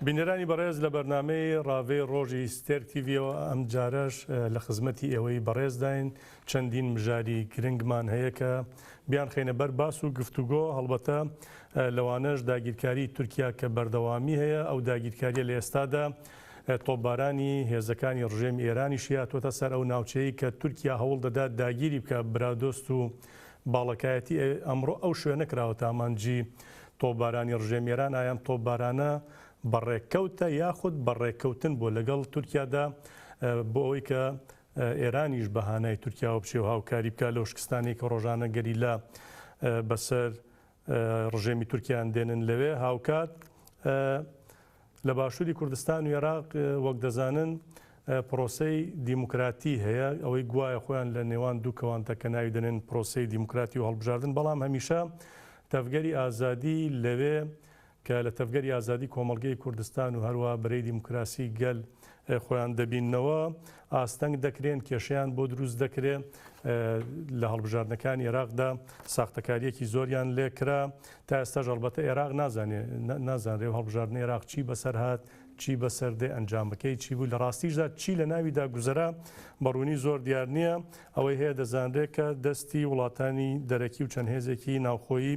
بینەرانی بەڕێز لە بەرنامەی ڕاوێ ڕۆژی ستێر تیڤیەوە ئەم جارەش لە خزمەتی ئێوەی بەڕێزداین چەندین مژاری گرنگمان هەیە کە بیان خێنە بەر باس و گفتوگۆ هەڵبەتە لەوانەش داگیرکاری تورکیا کە بەردەوامی هەیە ئەو داگیرکاریە لە ئێستادا تۆپبارانی هێزەکانی ڕژێمی ئێرانیش هاتوۆتە سەر ئەو ناوچەیە کە تورکیا هەوڵ دەدات داگیری بکە برادۆست و باڵەکایەتی ئەمڕۆ ئەو شوێنە کراوەتە ئامانجی تۆپبارانی ڕژێمی ئێران ئایان تۆپبارانە بەڕێککەوتە یاخود بەڕێککەوتن بۆ لەگەڵ تورکیادا بۆ ئەوەی کە ئێرانیش بەهانای تورکیا و بچێ و هاوکاری بکە لەو شکستانی کە ڕۆژانە گەریلا بەسەر ڕژێمی تورکیان دێنن لەوێ هاوکات لە باشووری کوردستان و عێراق وەک دەزانن پرۆسەی دیموکراتی هەیە ئەوەی گوایە خۆیان لە نێوان دوو کەوانتە کە ناوی دەنێن پرۆسەی دیموکراتی و هەڵبژاردن بەڵام هەمیشە تەفگەری ئازادی لەوێ کە لە تەفگەری ئازادی کۆمەڵگەی کوردستان و هەروە بەرەی دیموکراسی گەل خۆیان دەبینەوە ئاستەنگ دەکرێن کێشیان بۆ دروست دەکرێن لە هەڵبژاردنەکانی عێراقدا ساختەکاریەکی زۆریان لێکرا تا ئێستاش هەڵبەتە عێراق نازانرێ هەڵبژاردنی عێراق چی بەسەر هات چی بەسەردێ ئەنجامەکەی چی بوو لە ڕاستیشدا چی لە ناویدا گوزەرا بەڕوونی زۆر دیار نییە ئەوەی هەیە دەزانرێت کە دەستی وڵاتانی دەرەکی و چەند هێزێکی ناوخۆیی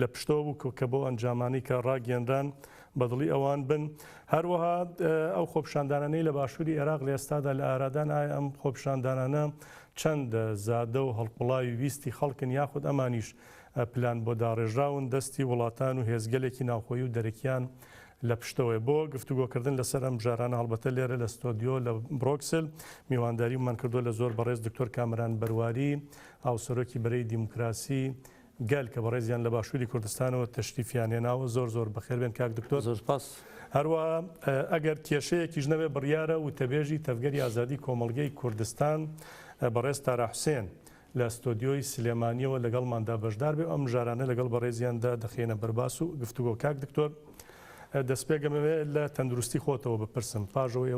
لە پشتەوە بوو کە بۆ ئەنجامانی کە ڕاگەێنران بەدڵی ئەوان بن هەروەها ئەو خۆپیشاندانانەی لە باشووری عێراق لە ئێستادا لە ئارادان ئایا ئەم خۆپیشاندانانە چەند زادە و هەڵقوڵاوی ویستی خەڵکن یاخود ئەمانیش پلان بۆ داڕێژراون دەستی وڵاتان و هێزگەلێکی ناوخۆیی و دەرەکیان لە پشتەوەی بۆ گفتوگۆکردن لەسەر ئەم بژارانە هەڵبەتە لێرە لە ستۆدیۆ لە بڕۆکسل میوانداری ومان کردو لە زۆر بەڕێز دکتۆر کامران بەرواری هاوسەرۆکی بەرەی دیموکراسی گەل کە بەڕێزیان لە باشووری کوردستانەوە تەشریفیان هێناوە زۆر بەخێربێن کاک دکتۆر زۆر سپاس. هەروە ئەگەر کێشەیەکیش نەبێ بڕیارە و تەبێژی تەفگەری ئازادی کۆمەڵگەی کوردستان بەڕێز تارا حوسێن لە ستۆدیۆی سلێمانیەوە لەگەڵماندا بەشدار بێ ئەم ژارانە لەگەڵ بەڕێزیاندا دەخێنە بەرباس و گفتوگۆ کاک دکتۆر دەستپێگەمەوێ لە تەندروستی خۆتەوە بپرسم پاژەوەی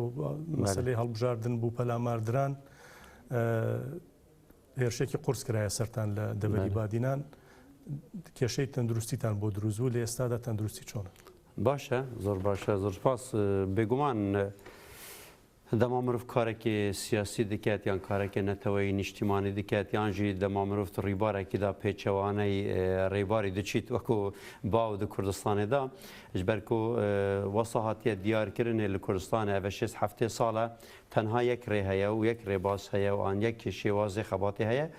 مەسلەی هەڵبژاردن بوو پەلاماردران هێرشێکی قورس کرایە سەرتان لە دەبەری بادینان کێشەی تەندروستیتان بۆ دروزبوو لە ئێستادا تەندروستی چۆنە؟ باشە زۆر باشە زۆر سپاس بێگومان دەما مرۆڤ کارێکی سیاسی دکات یان کارێکی نەتەوەی نیشتیمانی دکات یانجی دەما مرۆڤ ڕیبارێکیدا پێچەوانەی ڕێباری دچیت وەکو باو د کوردستانێدا ji ber ku wesa hatiye diyarkirinê li Kurdistanê ev 6 heftê sal e tenha yek rê heye û yek rêbas heye û an yek şêwazê xebatê heye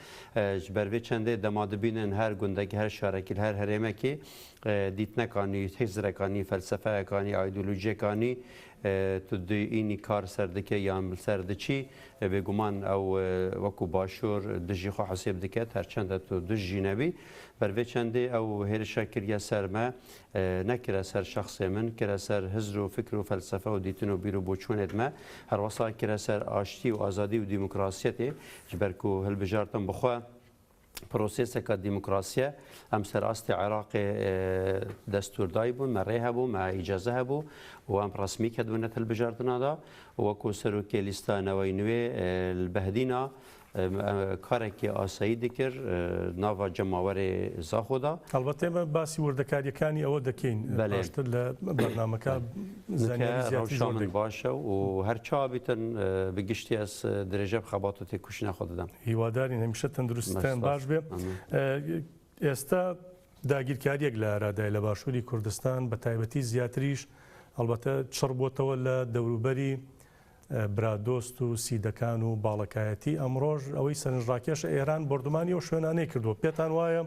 ji ber vê çendê dema dibînin her gundekî her şarekî her herêmekî dîtnekanî hêzrekanî felsefeyekanî ideolojiyekânî tu dînî kar ser dike yan ser diçî bêguman ew wekû başûr dijî xwe hesêb diket her çende tu dij jî nebî ber vê çendê ew hêrişa kiriye ser me nekire ser şexsê min kire ser hizr û fikr û felsefe û dîtin û bîr û boçûnê me her wesa kire ser aştî û azadî û dîmokrasiyetê ji ber ku hilbijartin bixwe proseseka dîmokrasiye em serastê Iraqê destûrdayî bûn me rê hebû me îcaze hebû û em resmî kedibûne hilbijardina da û wekû serokê lîsta neweyî nûê li behdîna کارێکی ئاسایی دکرد ناوا جەماوەرێ زاخۆدا هەڵبەتە ئێمە باسی وردەکاریەکانی ئەوە دەکەین باشتر لە بەرنامەکە ڕەوشان باشە و هەرچا بیتن بگشتی ئەس درێژە خەبات و تێکوشی ناخۆ دەدەم هیوادارین هەمیشە تەندروستیتان باش بێ ئێستا داگیرکاریەک لە ئارادای لە باشووری کوردستان بە تایبەتی زیاتریش هەڵبەتە چڕ بۆتەوە لە دەوروبەری برادۆست و سیدەکان و باڵەکایەتی ئەمڕۆژ ئەوەی سەرنجڕاکێشە ئێران بردومانی و شوێنانەی کردووە پێتان وایە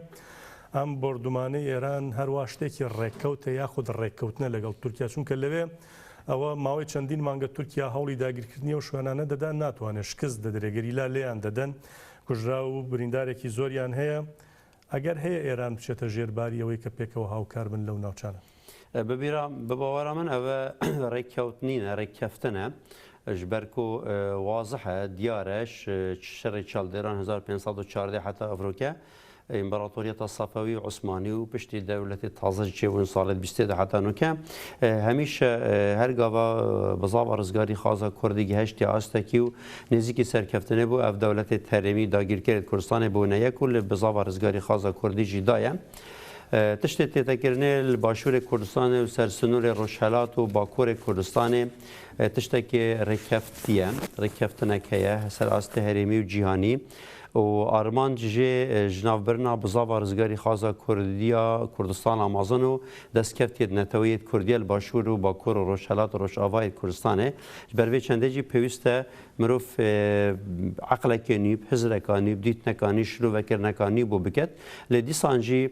ئەم بردومانەی ئێران هەروە شتێکی ڕێککەوتە یاخود ڕێککەوتنە لەگەڵ تورکیا چونکە لەوێ ئەوە ماوەی چەندین مانگە تورکیا هەوڵی داگیرکردنی و شوێنانە دەدان ناتوانێت شکست دەدرێگەریلا لێیان دەدەن کوژرا و بریندارێکی زۆریان هەیە ئەگەر هەیە ئێران بچێتە ژێرباری ئەوەی کە پێکەوە هاوکار بن لەو ناوچانە بباوەرە من ئەوە ڕێککەوتنینە ڕێککەفتنە ji ber ku wazih e diyareş şerê çaldêran 1514 heta Evrokê İmparatoriyeta Safewî Osmanî û piştî dewletê taze ji çêbûn salê bîstê de heta nûke hemîşe her gava bizava rizgarî xaza Kurdî giheştî astekî û nêzîkî serkeftinê bû ev dewletê terêmî dagîrkerê Kurdistanê bûne yek û li bizava rizgarî xaza Kurdî jî daye تشتێ تێتەکردنێ li Başûrê Kurdistanê û sersinûrê Rojhilat û Bakurê Kurdistanê tiştekê rêkeftiye, rêkeftinek heye ser astê herêmî û cîhanî û armanc jê ji navbirina bizava rizgarî xaza Kurdiya Kurdistana mezin û destkeftiyê neteweyê Kurdiya li Başûr û Bakur û Rojhilat û Rojavayê Kurdistanê ji ber vê çendê jî pêwîst e mirov eqlekê nû, hizreka nû, dîtneka nû, şîrovekirneka nû bû biket. Lê dîsan jî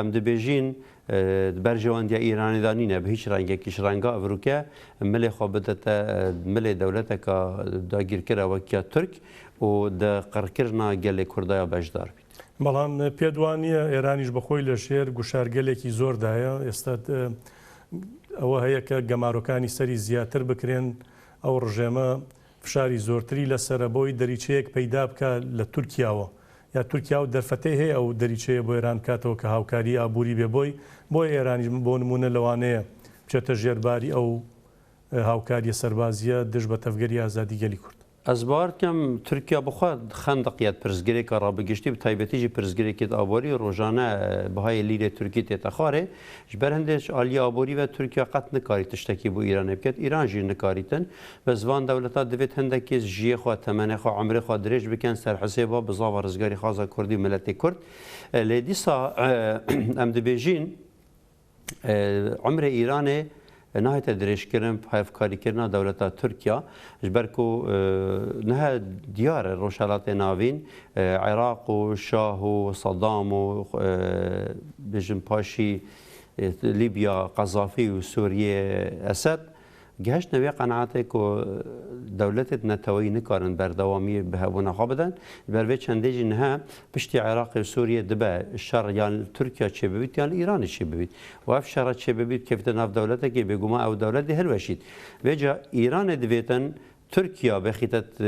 em dibêjin berjewandiya Îranê da nîne bi hiç rengekî ji renga Evrûke milê xwe bidete milê dewleteka dagîrkira wekiya Türk û di qirkirina gelê Kurdaya bejdar bît. بەڵام پێدوان نییە ئێرانیش بەخۆی لە شێر گوشارگەلێکی زۆردایە ئێستا ئەوە هەیە کە گەمارۆکانی سەری زیاتر بکرێن ئەو ڕژێمە فشاری زۆرتری لەسرە بۆی دەریچەیەک پەیدا بکە لە تورکیاوە یا تورکیا و دەرفەتەی هەیە ئەو دەریچەیە بۆ ئێران کاتەوە کە هاوکاری ئابووری بێ بۆی ئێرانیش بۆ نمونە لەوانەیە بچێتە ژێرباری ئەو هاوکاریە سەربازیە دژ بە تەفگەری ئازادی گەلی کورد. Ez barkem Tirkiye bixwe xendeqiyet pirzgirêka rabigiştî bi taybetî jî pirzgirêkê aborî rojane bihayê lîrê Tirkî tête xwarê ji ber hindê aliyê aborî ve Tirkiye qet nikarî tiştekî bû Îranê biket. Îran jî nikarîtin ve zivan dewleta divêt hindekê jiyê xwe temenê xwe emrê xwe dirêj bikin ser hesêba bizava rizgarî xaza Kurdî miletê Kurd. Lê dîsa em dibêjin emrê Îranê nahete dirêjkirin hevkarîkirina dewleta Tirkiya ji ber ku niha diyar e Rojhilatê navîn Iraq û Şah û Saddam û bêjin paşî Libya Qezafî û Sûriye Esed gihiştine vê qenaetê ku dewletê neteweyî nikarin berdewamî bi hebûna xwe bidin ji ber vê çendê jî niha piştî Iraqê û Sûriye dibe şer yan Tirkiya çêbibît yan Îranê çêbibît û ev şera çêbibît kevite nav dewletekê bêguma ew dewletê hilweşît. Vê ca Îranê divêtin Tirkiya bexîtet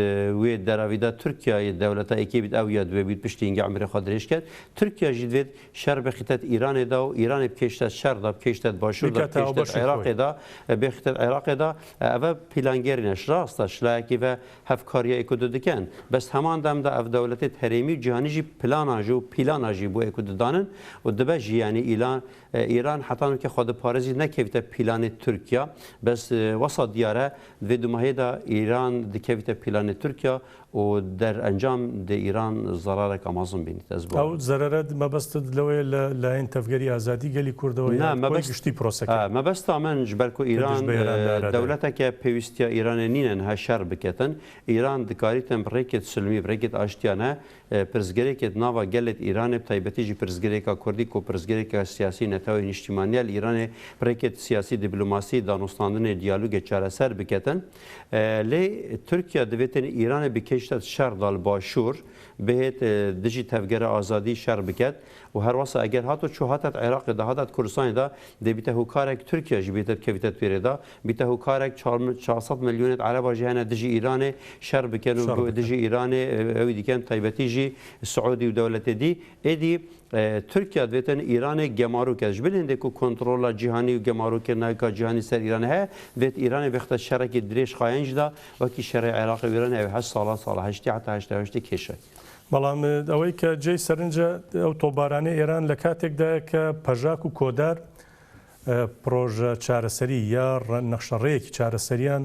wê deravî de Tirkiyayê dewleta ekê bît ew ya divê bît piştî hîngê emirê xwe dirêj ket. Tirkiya jî divêt şer bexîtet Îranê da û Îranê bikêştet şer da bikêştet Başûr da bikêştet Iraqê da bexîtet Iraqê da ev plangêrîne ji rast e şilayekî ve hevkariya êkû didikin. Bes heman dem de ev dewletê herêmî û cîhanî jî plana jî û pîlana jî bû êkû didanin û dibe jî yanî Îran heta nûkê xwe diparêzî nekevite pîlanê Tirkiya bes wesa diyar e divê dumahê da Îran dikevite pîlanê Tirkiya û derencam de Îran zarareka mezin bînît ez ئەو زەرەرە مەبەستت لەوەیە لەلایەن تەفگەری ئازادی گەلی کوردەوە گشتی پرۆسەکە مەبەستا من ji ber ku Îran dewleteke pêwîstiya Îranê nînin he şer biketin Îran dikarîtin bi rêkê silmî bi rêkê aştiyan e pirzgirêkê nava gelê Îranê taybetî jî pirzgirêka Kurdî ku pirzgirêka siyasî netewê niştimaniya li Îranê bi rêkê siyasî diplomasî danûstandinê diyalogê çareser biketin. Lê Tirkiye divêtin Îranê bikêştet şer dal Başûr bihêt dijî tevgera azadî şer biket û her wasa eger hato çû hatet Iraqê da hatet Kurdistanê da dê bîte hûkarek Tirkiye jî bête kevîte twêrê da bîte hûkarek 400 milyonê Ereba jî hene dijî Îranê şer bikin û dijî Îranê ew dikin taybetî jî Siûdî û dewletê dî êdî Tirkiye divêtin Îranê gemarok ez ji ber hindê ku kontrola cîhanî û gemarokirneka cîhanî ser Îranê heye vêt Îranê bexte şerekê dirêj xayên jî da wekî şerê Iraqê Îranê ew 8 sala sala heştî heta heştê kêşe. بەڵام ئەوەی کە جێی سەرنجە ئەو تۆبارانەی ئێران لە کاتێکدایە کە پەژاک و کۆدار پرۆژە چارەسەری یا نەخشەڕەیەکی چارەسەریان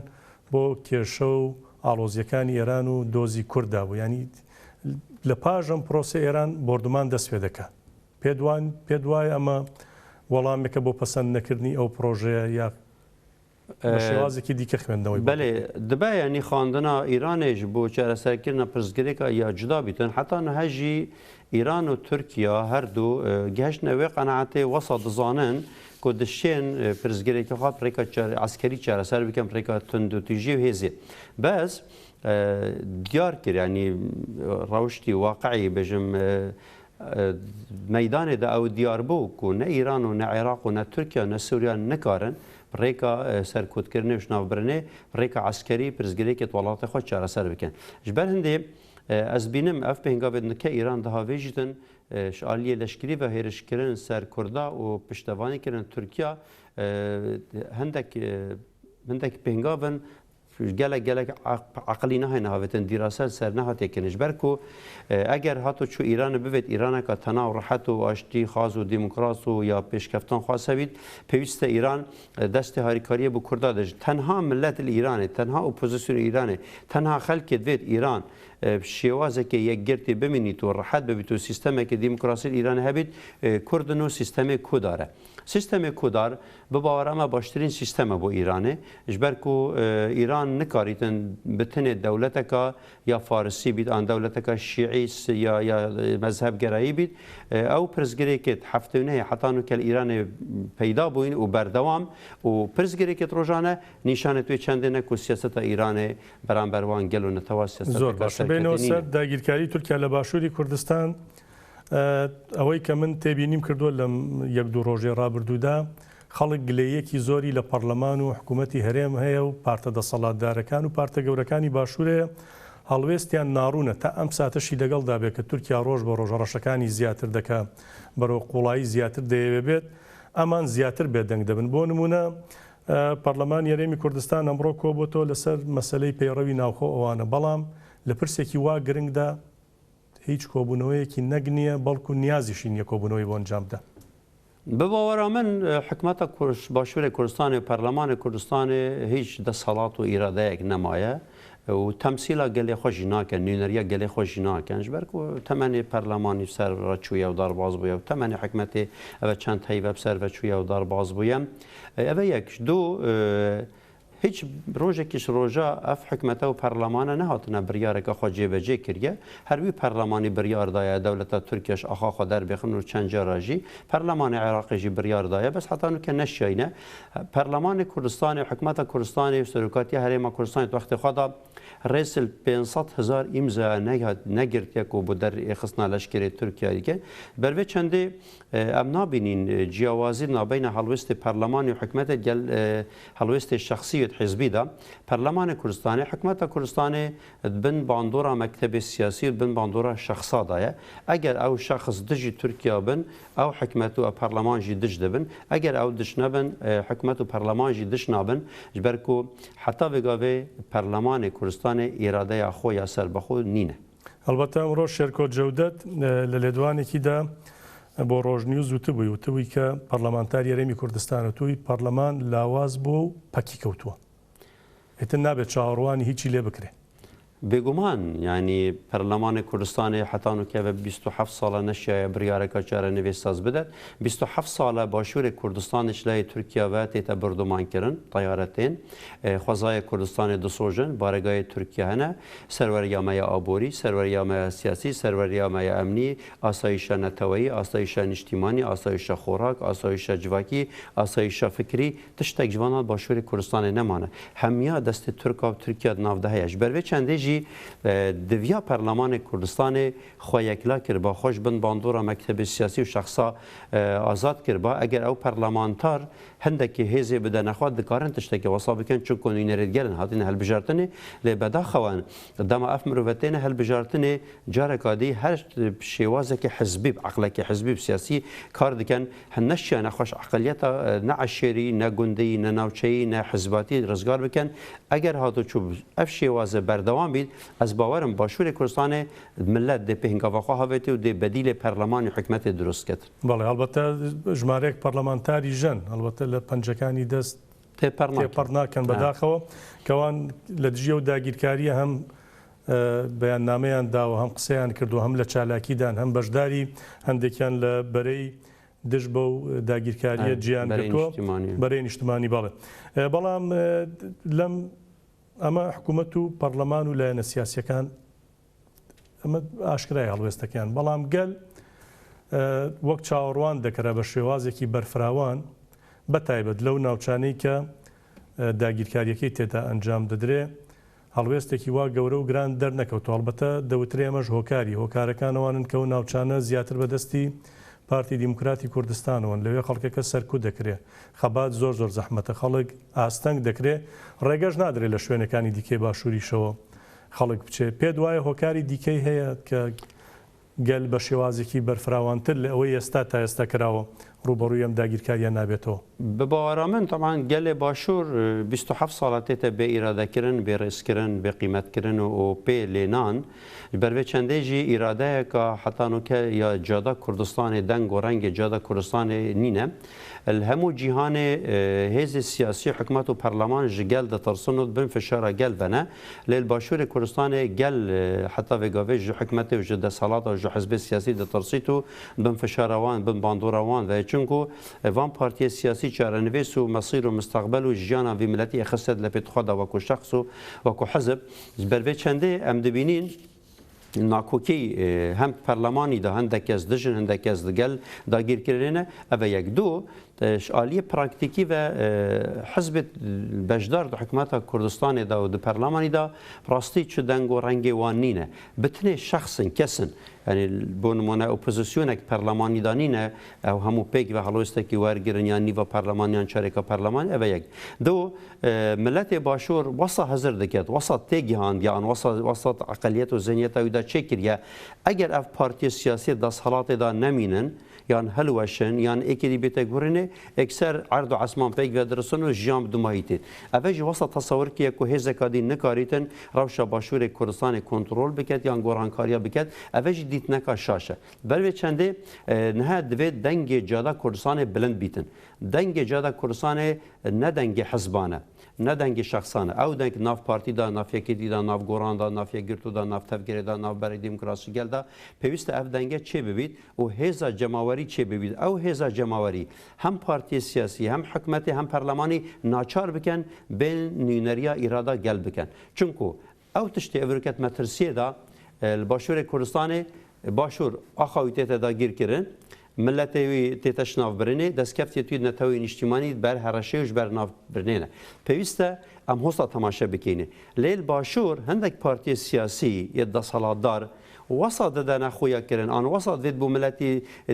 بۆ کێشە و ئاڵۆزیەکانی ئێران و دۆزی کووردا بوو ینی لە پاژەم پرۆسی ئێران بردومان دەست پێ دەکات پێ دوایە ئەمە وەڵامێکە بۆ پەسەند نەکردنی ئەو پرۆژەیە یا شێوازێکی دیکە خوێندنەوەی بەێ دبە ینی خواندنا ئیرانێژ بۆ چارەسەرکردنە پرزگرێکە یا جدا بیتن حتا نەهەژی ئیران و تورکیا هەردوو گەشتنەوەی قەنەعەتێ وەسە دزانن کۆ دشتێن پرزگرێکی خوا پرێکە عسکەری چارەسەر بکەم پرێکە تند و تیژی و هێزێ بەس دیار کرد ینی ڕەوشتی واقعی بێژم مەدانێ دا ئەو دیار بوو و نە ئیران و نە عێراق و نە تورکیا نە سووریا نکارن ڕێکە سەرکوتکردنی و شناوبرنێ ڕێکە عسکەری پرزگرێکێت وڵاتی خۆ چارەسەر بکەن ji ber hindê ez bînim ev pêngavê dike îran dihavêjîtin ji aliyê leşkerî ve hêrişkirin ser Kurda û piştevanîkirin Tirkiya hindek pêngavin gelek عقلی نهایه هاوتن دیراسل سر نهات کنش برکو اگر هاتو چو ایران بوید ایران که تنها و راحت و آشتی خاص و دموکراس و یا پیشکفتان خاصه بید پیوست ایران دست هاریکاری بو کردادش تنها ملت ایرانه تنها اپوزیسیون ایرانه تنها خلق دوید ایران شێوازێکی یەکگرتی ببینیت و ڕەحەت ببیت و سیستەمێکی دیموکراسی ئیران هەبیت کوردن و سیستەمی کودارە سیستەمی کودار بباوەڕەمە باشترین سیستەمە بۆ ئیرانێ ji ber ku îran nikaritin bitinê dewleteka ya Farsî bît an dewleteka şîî ya mezheb gerayî bît ew pirsgirêkê heftinehê hetanûkel îranê peyda bûyîn û berdewam û pirsgirêkê rojane nîşanê wê çendê ne ku siyaseta îranê beramber wan gel û netewa زۆر باش بینەوە سەر داگیرکاری تورکیا لە باشووری کوردستان ئەوەی کە من تێبینیم کردووە لەم یەک دوو ڕۆژێ ڕابردوودا خەڵک گلەیەکی زۆری لە پەرلەمان و حکوومەتی هەرێم هەیە و پارتە دەسەڵاتدارەکان و پارتە گەورەکانی باشوورەیە هەڵوێستیان ناڕوونە تا ئەم ساتەشی لەگەڵدا بێت کە تورکیا ڕۆژ بە ڕۆژ ڕەشەکانی زیاتر دەکا بەرەو قوڵایی زیاتر دەیەوێ بێت ئەمان زیاتر بێدەنگ دەبن بۆ نمونە پەرلەمان یاریێمی کوردستان ئەمڕۆ کۆبووەوە لەسەر مەسەلەی پەیڕەوی ناوخۆ ئەوانە بەڵام لە پرسێکی وا گرنگدا هیچ کۆبوونەوەیەکی نەک نییە بەڵکو نیازیشی نییە کۆبوونەوەی بۆ ئەنجامدا بباوەڕا من حکومەتە باشووری کوردستانی پەرلەمانی کوردستانی هیچ دەسەڵات و ئیرادەیەک نەمایە و تەمسیلا gelê xwe jî nakin nûneriya gelê xwe jî nakin ji ber ku temenê perlemanî ser reçûya û darbaz bûye û temenê hikûmetê ev çend heyve ser veçûya û darbaz bûye ev yek ji du hiç rojekî roja ev hikûmeta û perlemana nehatine biryareka xwe cêbecê kiriye her wî perlemanî biryar daye dewleta Tirkiye ji axa xwe derbêxin û çend cara jî perlemanê Iraqê jî biryar daye bes heta nûke neşiyayîne perlemanê Kurdistanê hikûmeta Kurdistanê serokatiya Herêma Kurdistanê wextê xwe da rêsil 500,000 îmza negirtiye ku bu derê xistina leşkerê Tirkiye dike ber vê çendê em nabînîn ciyawazî nabeyna helwestê perlemanê û hikûmetê gel helwestê şexsî حزبی دا پرلمان کردستان حکومت کردستان بن باندورا مکتب سیاسی بن باندورا شخصا دایه اگر او شخص دجی ترکیه بن او حکومت و پرلمان جی دج دبن اگر او دج نبن حکومت و پرلمان جی دج نبن جبرکو حتی وگاوی پرلمان کردستان اراده خو یا سر بخو نینه البته امروز شرکت جودت للیدوانی کی دا بۆ ڕۆژنیوز وتبووی وتبووی کە پەرلەمانتاری یاریێمی کوردستانە توی پەرلەمان لاواز بۆ و پەکی کەوتووە ئێتر نابێت چاوەڕوانی هیچی لێ بکرێ بێگومان ینی پەرلەمانی کوردستانی حتانوکە بە 27 ساڵە نەشایە بریارەکە چارە نوێ ساز بدات 27 ساڵە باشووری کوردستانیش لای تورکیاوە تێتە بردومانکردن تایارەتێن خوازایە کوردستانی دسۆژن بارگای تورکیا هەنە سەروەریامەیە ئابووری سەروەریامەیە سیاسی سەروەریامەیە ئەمنی ئاسایشە نەتەوەیی ئاسایشە نیشتیمانی ئاسایشە خۆراک ئاسایشە جوواکی ئاسایشە فکری تشتێک جوانان باشووری کوردستانی نەمانە هەمیە دەستی تورکا و تورکیا ناودە هەیەش بەروێ چەندێژی دویا پەرلەمانی کوردستانی خۆ یەکلا کرد با خۆش بن باندۆرە مەکتەبی سیاسی و شخصا ئازاد کرد با ئەگەر ئەو پەرلەمانتار هەندێکی هێزێ بدە نەخوات دکارن تشتێکی وەسا بکەن چونکە نوێنەرێتگەرن هاتینە هەلبژارتنێ لێ بەداخەوان دەما ئەف مرۆڤەتێنە هەلبژارتنێ جارێکادی هەر شێوازێکی حزبی عقلێکی حزبی سیاسی کار دکەن هەنەشیان نەخۆش عقلیەتە نە عەشێری نە گوندی نە ناوچەیی نە حزباتی ڕزگار بکەن ئەگەر هاتوچوو ئەف شێوازە بەردەوام بیت ئەس باوەرم باشووری کوردستانی ملت دێ پێهنگاڤەخوا هەبێتی و دێ بەدیلێ پەرلەمانی حکومەتی دروست کرد بەڵێ هەڵبەتە ژمارەیەک پەرلەمانتاری ژەن هەڵبەتە لە پەنجەکانی دەست تێپەڕ ناکەن بەداخەوە کەوان لە دژیە و داگیرکاریە هەم بەیاننامەیان داوە هەم قسەیان کردو هەم لە چالاکیدان هەم بەشداری هەندێکیان لە بەرەی دژ بە و داگیرکاریە گیان کردووە بەرەی نیشتمانی بەڵێ بەڵام لەم ئەمە حکوومەت و پەرلەمان و لایەنە سیاسیەکان ئەمە ئاشکرای هەڵوێستەکەیان بەڵام گەل وەک چاوەڕوان دەکرا بە شێوازێکی بەرفراوان بەتایبەت لەو ناوچانەی کە داگیرکاریەکەی تێدا ئەنجام دەدرێ هەڵوێستێکی وا گەورە و گران دەرنەکەوت هەڵبەتە دەوترێ ئەمەش هۆکاری هۆکارەکانەوانن کە و ناوچانە زیاتر بەدەستی پارتی دیموکراتی کوردستانەوەن لەوێ خەڵکەکە سەرکوت دەکرێت خەبات زۆر زەحمەتە خەڵک ئاستەنگ دەکرێت ڕێگەش نادرێت لە شوێنەکانی دیکەی باشووریشەوە خەڵک بچێت پێ دوایە هۆکاری دیکەی هەیە کە گەل بە شێوازێکی بەرفراوانتر لە ئەوەی ئێستا تا ئێستا کراوە ڕوبەڕووی ئەم داگیرکاریان نابێتەوە. بباوەڕا من طبعا گەلێ باشوور 27 ساڵاتێتە بێ ئیرادەکردن بێ ڕێزکردن بێ قیمەتکردن و پێ لێنان بەرێ چەندێژی ئیرادەیەکە حتانوکە یا جادا کوردستانی دەنگ و ڕەنگی جادا کوردستانی نینە هەموو جیهانê hêzê siyasî hikûmet û perleman ji gel ditirsin û bin fişara gel vene lê başûrê Kurdistanê gel heta vêgavê ji hikûmetê ji desalata ji hizbê siyasî ditirsît û bin fişara wan bin bandora wan ve çunku van partiyê siyasî çarenivês û mesîr û mustaqbel û jiyana vê miletî xistet li pêtxwe da wekû şexs û wekû hizb ji ber vê çendê em dibînîn ناکۆکی هەم پەرلەمانی دا هەندێک کەس دژن هەندێک کەس دگەل داگیرکردێنە ئەvە یەک دوو عالیە پراکتیکی و حزبێت بەشدار د حکومەتە کوردستانێدا و د پەرلەمانیدا ڕاستی چ دەنگ و ڕەنگێ وان نینە بتنێ شەخصن کەسن yani بۆ نمونە ئۆپۆزیسیۆنێک پەرلەمانیدا نینە ئەو هەموو پێک بە هەڵۆستێکی وەرگرن یان نیڤە پەرلەمانیان چارێکە پەرلەمان ئەvە یەک دو ملەتێ باشوور وەسا هەزر دەکات وەسا تێگیهاند یان وەسا عقلیەت و زەنیەتەویدا چێکردە ئەگەر ئەف پارتیە سیاسی دەسەڵاتێدا نەمینن یان هەلوەشن یان ئێکێری بێتە گوڕێنێ ئەکسەر عرض و عسمان پێک بێدرسن و ژیان بدوماییتێت ئەvەژی وەسە تەسەورکیەک و هێزەکادی نکاریتن ڕەوشە باشوورێک کوردستانی کۆنتترۆل بکات یان گۆڕانکاریە بکات ئەvەژی دیتنەکە شاشە بەروێ چەندێ نها دەوێت دەنگێ جادا کوردستانی بلند بیتن دەنگێ جادا کوردستانی نەدەنگێ حزبانە نەدەنگی شخصانە ئەو دەنگ ناو پارتیدا نافیەکێتیدا ناو گۆڕاندا نافیەگرتودا ناو تەفگرێدا ناو بەری دیموکراسی گەلدا پێویستە ئەف دەنگە چێ ببیت و هێزا جەماوەری چێ ببیت ئەو هێزا جەماوەری هەم پارتی سیاسی هەم حکومەتی هەم پەرلەمانی ناچار بکەن بین نوێنەریە ئیرادا گەل بکەن چونکو ئەو تشتی ئەڤروکەت مەترسیەدا باشووری کوردستانی باشوور ئاخاوی تێتە داگیرکردن ملەتەوی تێتە شناوبرنێ دەستکەفتێت توی نەتەوەی نیشتیمانی بەر هەڕەشێوش بەر ناوبرنێنە پێویستە ئەم هۆستا تەماشە بکەینێ لێل باشوور هەندێک پارتیە سیاسی یە دەسەڵاتدار وەسا دەدەنە خۆیەکردن ئان وەسا دێت بۆ ملەتی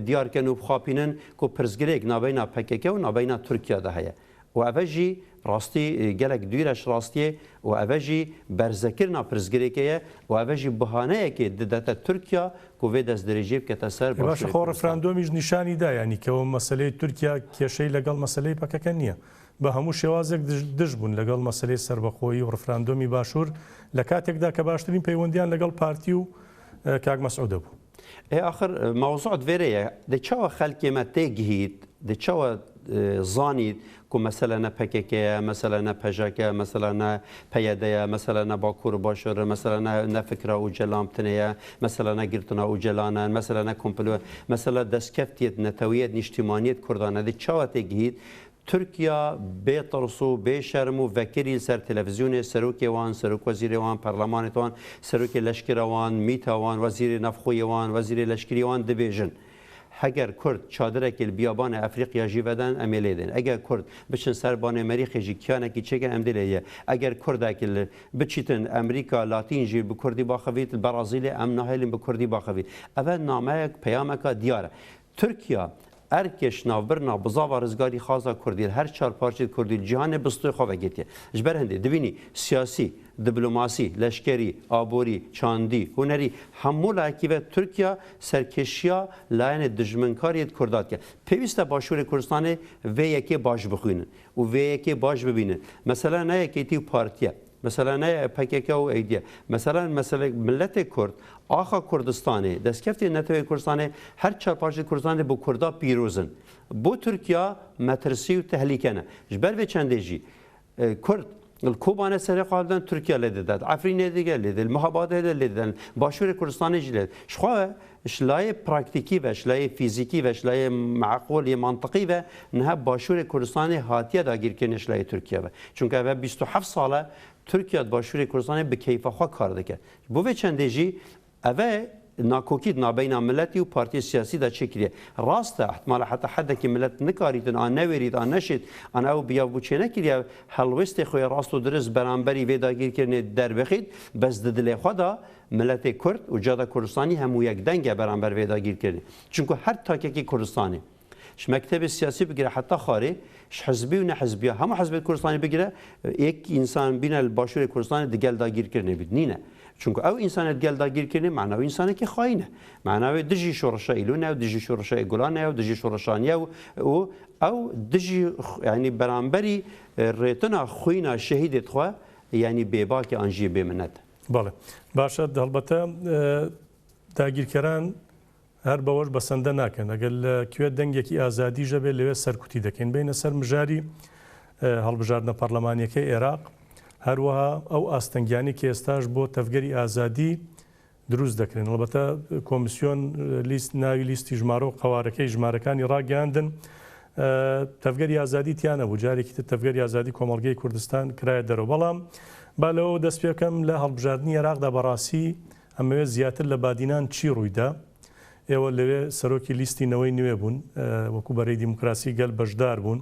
دیارکەن و بخواپینن کو پرزگرێک نابینا پەکەکە و نابینا تورکیادا هەیە و ئەvەژی ڕاستی gelek دوێرەش ڕاستیە و ئەvەژی بەرزەکردنا پرزگرێکەیە و ئەvەژی بەهانەیەکێ دەدەتە تورکیا کو vê destdirêjê bikete ser باش خۆ ڕفراندۆمیش نیشانی دا ینی کەەوە مەسلەی تورکیا کێشەی لەگەڵ مەسلەی پەکەکە نییە بە هەموو شێوازێک دژ بوون لەگەڵ مەسلەی سربەخۆیی و ڕفراندۆمی باشوور لە کاتێکدا کە باشترین پەیوەندیان لەگەڵ پارتی و کاک مەسعود بوو آخر موضوع دوێرەیە دەچاوە خەلکێمە تێگییت دەچاوە زانیت کو مثلا PKK مثلا PJK مثلا پیاده مثلا باکور باشور مثلا نفکر او جلام تنیا مثلا گرتنا او جلانن مثلا کمپلو مثلا دستکفتیت نتویت نیشتیمانیت کردانه دی چاوت گید ترکیه به ترس و به شرم و وکیل سر تلویزیون سروک وان سروک وزیر وان پارلمان وان سروک لشکر وان میتوان وزیر نفخوی وان وزیر لشکری وان دبیجن اگر کرد چادرک بیابان افریقیا جیودن امیلیدن اگر کرد بچن سربان مریخی جیکیانه کی چگن امدلیه اگر کردک بچیتن امریکا لاتین جی به کردی باخوید برازیل ام نهیلن به کردی باخوید اول نامه پیامک دیاره ترکیه ارکش ناوبرنا بزاوا رزگاری خازا کردی هر چهار پارچه کردی جهان بستوی خواه گیتیه جبر هنده دبینی سیاسی دیپلماسی لشکری آبوری چاندی هنری همو لایکی و ترکیه سرکشیا لاین دشمنکاریت کردات که پیوسته باشور کردستان و یکی باش بخوینن و یکی باش ببینن مثلا نه یکی تیو پارتیه مثلا نه PKK و ایدیه مثلا ملت کرد آخا کردستانی دستکفتی نتوی کردستانی هر چهار پارچه کردستانی با کردا پیروزن بو ترکیه مترسی و تهلیکنه جبر و چندجی کرد الكوبانه سرقه دادن ترکیه لدیدن عفرین دیگه لدیدن محابات لدیدن باشور کردستانی جلد شخواه شلای پراکتیکی و شلای فیزیکی و شلای معقول منطقی و نه باشور کردستانی هاتیه داگیر کنه شلای ترکیه و چون که 27 ساله ترکیه باشور کردستانی به کیف خود کار دکه بو چندجی اوه ناکوکید نابین ملتی و پارتی سیاسی دا چکریه راسته احتمال حتی حد که ملت نکاریدن آن نویرید آن نشید آن او بیا بچه نکریه حلوست خوی راست و درست برانبری ویداگیر کرنه در بخید بس دل خدا ملت کرد و جاده کردستانی همو یک دنگ برانبر ویداگیر کرنه چونکه هر تاکیکی کردستانی مکتب سیاسی بگیره حتی خارج حزبی و نه حزبی همه حزب کردستانی بگیره یک انسان بین باشور کردستان دیگه داگیر کرنه بید نینه چونکە ئەو ئینسانێت گەلداگیرکردنی معناوی ئینسانێکی خاینە معناوی دژی شۆڕشە ئیلونە و دژی شۆڕشە گولانە و دژی شۆڕشانیە و ئەو دژی ینی بەرامبەری ڕێتنا خوینە شەهیدێت خوا ینی بێباکی ئەنژیە بێمنەت بەڵێ باشە هەڵبەتە داگیرکەران هەر بەوەش بەسەندە ناکەن ئەگەر لە کوێ دەنگێکی ئازادیژە بێت لەوێ سەرکوتی دەکەین بینە سەر مژاری هەڵبژاردنە پەرلەمانیەکەی عێراق هەروەها ئەو ئاستەنگیانی کە ئێستاش بۆ تەفگەری ئازادی دروست دەکرێن هەڵبەتە کۆمیسیۆن ناوی لیستی ژمارە و قەوارەکەی ژمارەکانی ڕاگەاندن تەفگەری ئازادی تیانە بوو جارێکی تەفگەری ئازادی کۆمەڵگەی کوردستان کرایە دەرەوە بەڵام با لەوە دەست پێکەم لە هەڵبژاردننی عێراقدا بەڕاستی ئەمەوێت زیاتر لە بادینان چی ڕوویدا ئێوە لەوێ سەرۆکی لیستینەوەی نوێ بوون وەکو بەرەی دیموکراسی گەل بەشدار بوون